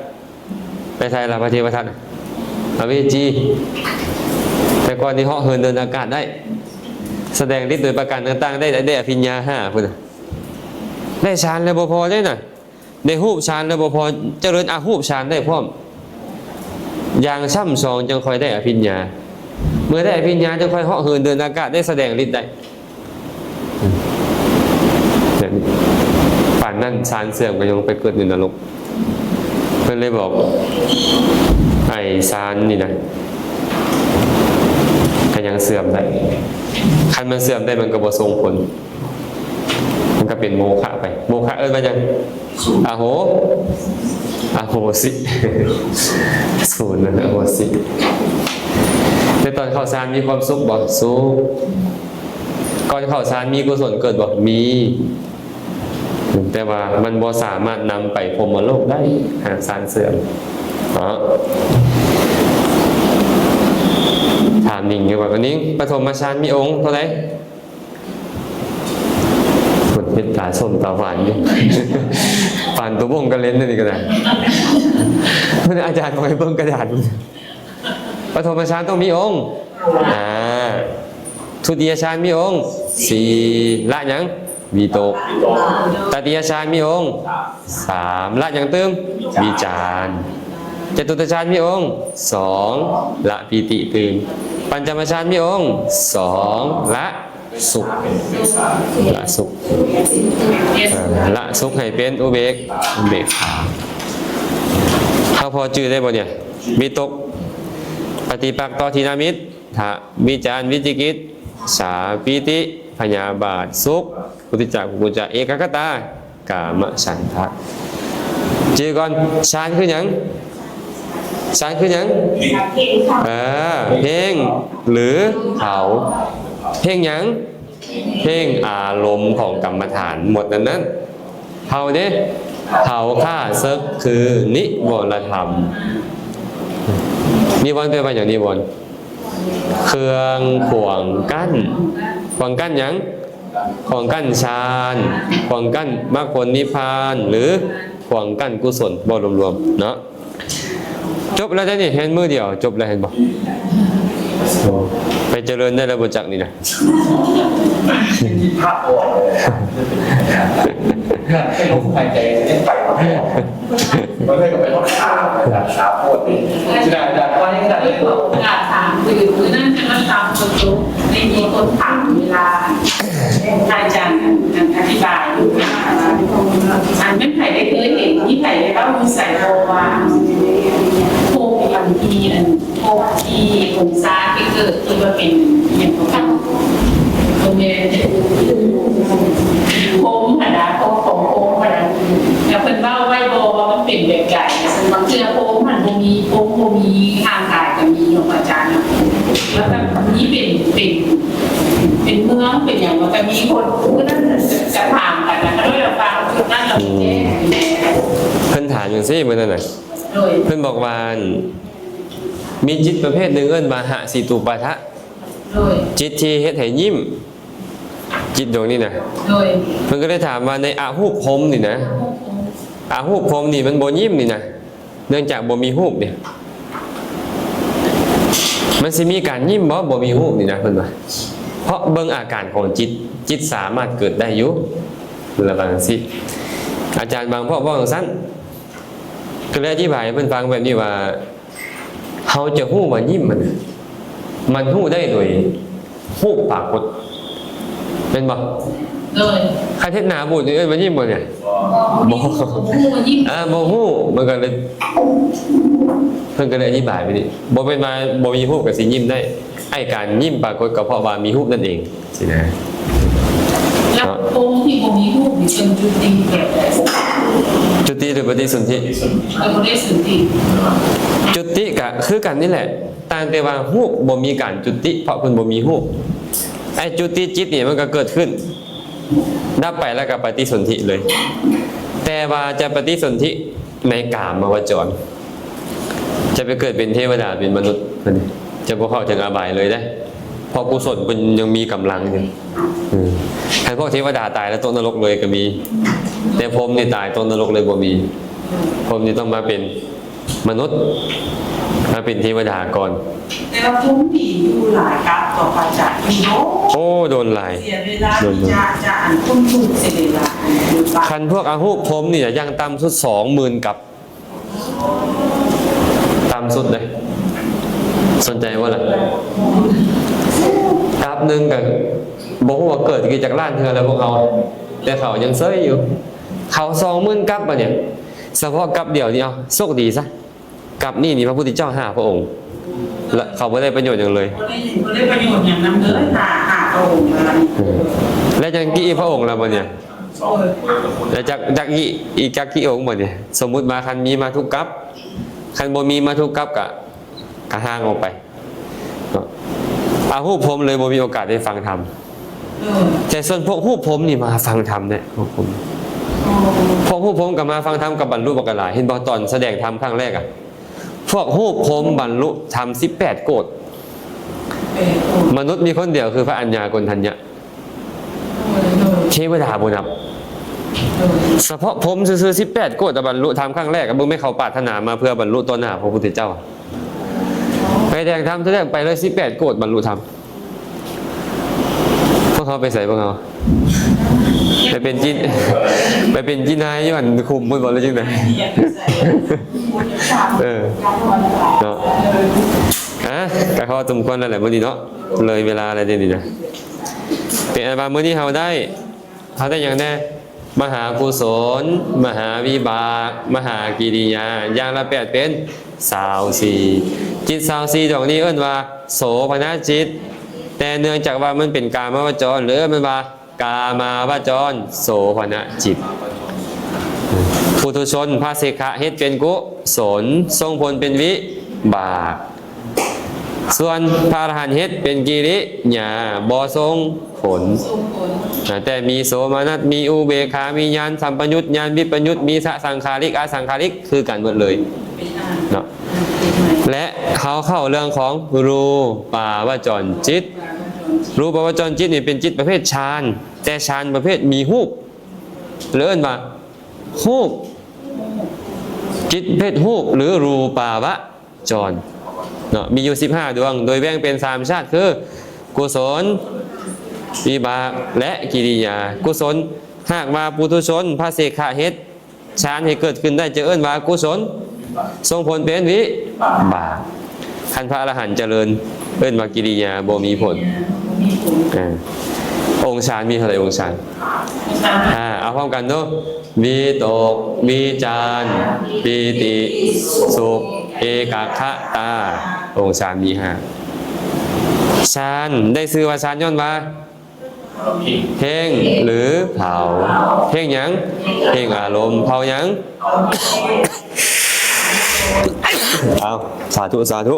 ไปไทยล่ะพระเทวทัตอเวจีแต่ก่อนนี่เหาะเหินเดินอากาศได้แสดงฤทธิ์โดยประการต่างๆได้อภิญญา5พุ่นได้ฌานแล้วบ่พอได้น่ะได้รูปฌานแล้วบ่พอเจริญอรูปฌานได้พร้อมอย่างช่ำชองจึงค่อยได้อภิญญาเมื่อได้อภิญญาจึงค่อยเหาะเหินเดินอากาศได้แสดงฤทธิ์ได้ป่านนั้นฌานเสื่อมก็ยังไปเกิดในนรกเพิ่นเลยบอกไอ้ฌานนี่นะก็ยังเสื่อมได้คันมันเสื่อมได้มันก็บ่ส่งผลมันก็เป็นโมฆะไปโมฆะเอิ้นว่าจังอโหสิศูนย์นะอโหสิในตอนเข้าฌานมีความสุขบ่สุขก่อนเข้าฌานมีกุศลเกิดบ่มีแต่ว่ามันบ่สามารถนำไปพรหมโลกได้หากฌานเสื่อมถามนิ่งอยู่ว่าวันนี้ปฐมฌานมีองค์เท่าไหร่คนเป็นตาส้มตาหวานอยู่ปานตัววงกันเล่นนี่ก็ได้เพื่อนอาจารย์บอกให้เบิ่งกระดาษปฐมฌานต้องมีองค์ทุติยฌานมีองค์ สี่ละหยังวิตกตติยฌานมีองค์สามละหยังเติมวิจารจตุตฌานมีองค์สองละปีติตื่นปัญจมฌานมีองค์สองละสุขละสุขละสุขให้เป็นอุเบกขาเขาพอจื่อได้บ่เนี่ยวิตกปฏิปักษ์ต่อทีนามิตรถะวิจารวิจิกิจสาปีติพยาบาทสุขอุติจักกุจจะเอกคตากามฉันทะจื่อก่อนฌานคือหยังฌานคือหยังเพ่งหรือเขาเพ่งหยังเพ่งอารมณ์ของกรรมฐานหมดนั้นเผาเด้เผาฆ่าซึกคือนิวรธรรมนิวรณ์เป็นไปอย่างนิวรณ์เครื่องขวางกั้นหยังขวางกั้นฌานขวางกั้นมรรคผลนิพพานหรือขวางกั้นกุศลบ่รวมๆเนาะจบแล้วได้นี่เห็นมือเดียวจบแล้วเห็นบ่ไปเจริญได้แล้วบ่จักนี่นะ ที่ภาพออกเลยให้ลมหายใจเล่นไปมันเลยก็ไปรถขาขาปวดนี่จะว่ายังไงเลย อยากถามคือนั่นจะมาตามคนรู้ไม่มีคนถามเวลาอาจารย์อธิบายอันไม่ไผ่ได้เคยเห็นที่ไผ่ได้เล่ามีใส่โบว่าโคบางทีอันโคที่องศาที่เกิดที่ว่าเป็นอย่างของเขาตรงนี้โค้งขนาดโค้งของโค้งขนาดแล้วเพิ่นเล่าไว้โบว่ามันเป็นแบบใหญ่บางเชื่อโค้งมันมีโค้งมีทางกายก็มีของอาจารย์แล้วแบบนี้เป็นเมืองเป็นอย่างมันก็มีคนก็นั่นจะถามกันนะด้วยเราฟังจุดนั้นเราแก้ เพิ่นถามอย่างซี่มื้อนั้นน่ะ โดย เพิ่นบอกว่ามีจิตประเภทหนึ่งเอิ้นว่าหะสิตุปะทะ โดย จิตที่เฮ็ดให้ยิ้มจิตดวงนี้นะ โดย เพิ่นก็เลยถามว่าในอาหูปพรหมนี่นะอาหูปพรหมนี่มันบ่ยิ้มนี่นะเนื่องจากบ่มีหูปนี่มันสิมีการยิ้มบ่มีหูปนี่นะเพิ่นว่าเพราะเบิ่งอาการของจิตสามารถเกิดได้อยู่ระบางสิอาจารย์บางพ่อว่าจังซั่นก็เลยอธิบายให้เพิ่นฟังแบบนี้ว่าเฮาจะฮู้ว่ายิ้มมันฮู้ได้โดยรูปปรากฏเป็นบ่ โดย ใครเทศนาบูดนี่เอ้ยมันยิ้มบ่เนี่ยบ่ มันยิ้ม บ่ฮู้มันก็เลยเพิ่นก็เลยอธิบายไปนี่บ่เป็นว่าบ่มีรูปก็สิยิ้มได้ไอ้การยิ้มปรากฏก็เพราะว่ามีรูปนั่นเองสินะ แล้วโค้งที่บ่มีรูปนี่เป็นจุดติงแบบไหน จุติหรือปฏิสนธิ เราบ่ได้สื่อติ จุติก็คือกันนี่แหละต่างแต่ว่ารูปบ่มีการจุติเพราะเพิ่นบ่มีรูปไอ้จุติจิตนี่มันก็เกิดขึ้นดับไปแล้วก็ปฏิสนธิเลย แต่ว่าจะปฏิสนธิในกามวจรจะไปเกิดเป็นเทวดาเป็นมนุษย์จะบ่เข้าถึงอบายเลยได้เพราะกุศลมันยังมีกำลังอยู่ถ้าพวกเทวดาตายแล้วตกนรกเลยก็มีแต่พรหมนี่ตายตกนรกเลยบ่มีพรหมนี่ต้องมาเป็นมนุษย์มาเป็นเทวดาก่อน แต่ว่าผมมีอยู่หลายครับต่อไปจากอีโน โอ้โดนหลาย เสียเวลาจะอ่านคุ้มทุนเสียเวลา คันพวกอาหูพรหมนี่ยังต่ำสุด 20,000 กับต่ำสุดเลยสนใจว่าล่ะกับหนึ่งกับบอกว่าเกิดกี่จากล้านเธอแล้วพวกเขาแต่เขายังเซ้ยอยู่เขา20,000 กับมาเนี่ยเฉพาะกับเดียวนี่เอาโชคดีซะกับนี่พระพุทธเจ้า5 พระองค์และเขาไม่ได้ประโยชน์อย่างเลย ไม่ได้ประโยชน์อย่างนั้นเลยหาโองอะไร และจากกี่พระองค์แล้วมาเนี่ยแล้วจากอีกจากกี่องค์มาเนี่ยสมมุติมาคันมีมาทุกกับคันบ่มีมาทุกกับกะห่างออกไปอาหูพรหมเลยบ่มีโอกาสได้ฟังธรรมแต่ส่วนพวกหูพรหมนี่มาฟังธรรมเนี่ยพวกหูพรหมกับมาฟังธรรมกับบรรลุบักหลายเห็นบ่ตอนแสดงธรรมครั้งแรกอ่ะพวกหูพรหมบรรลุธรรม18 โกฏมนุษย์มีคนเดียวคือพระอัญญาโกณฑัญญะเทวดาบ่นับเฉพาะพรหมซื่อๆ18 โกฏบรรลุธรรมครั้งแรกก็บ่ไม่เขาปรารถนามาเพื่อบรรลุต่อหน้าพระพุทธเจ้าไปแสดงธรรมแสดงไปเลย18 โกฏบรรลุธรรมพวก เขาไปใส่พวกเขาไปเป็นจินไปเป็นจินนายย้อนคุมมันบอกเลยจังได๋เนาะก็เขาสมควรแล้วแหละมื้อนี้เนาะเลยเวลาอะไรเดี๋ยวนี้นะเป็นอันว่ามื้อนี้เขาได้อย่างแน่มหากุศลมหาวิบากมหากิริยาอย่างละ8เป็น24จิต24ดอกนี้เอิ้นว่าโสภณจิตแต่เนื่องจากว่ามันเป็นกามวจรหรือมันว่ากามาวจรโสภณจิตปุถุชนพระเสขะเฮ็ดเป็นกุศลทรงผลเป็นวิบากส่วนพระอรหันต์เฮ็ดเป็นกิริยาบ่ทรงผลแต่มีโสมนัสมีอุเบกขามีญาณสัมปยุตญาณวิปยุตมีสสังขาริกอสังขาริกคือกันหมดเลยเนาะและเขาเข้าเรื่องของรูปาวจรจิตรูปาวจรจิตนี่เป็นจิตประเภทฌานแต่ฌานประเภทมีรูปเลื่อนมารูปจิตประเภทรูปหรือรูปาวจรเนาะมีอยู่15ดวงโดยแบ่งเป็น3ชาติคือกุศลวิบากและกิริยากุศลหากว่าปุถุชนพระเสขะเฮ็ดฌานให้เกิดขึ้นได้จะเอิ้นว่ากุศลทรงผลเป็นวิบากคันพระอรหันต์เจริญเอิ้นว่ากิริยาบ่มีผลองค์ฌานมีเท่าไหร่องค์ฌานเอาพร้อมกันเนาะวิตกวิจารปีติสุขเอกคตาองค์ฌานมี5ฌานได้ชื่อว่าฌานย้อนว่าเพ่งหรือเผาเพ่งหยังเพ่งอารมณ์เผาหยังเอาสาธุสาธุ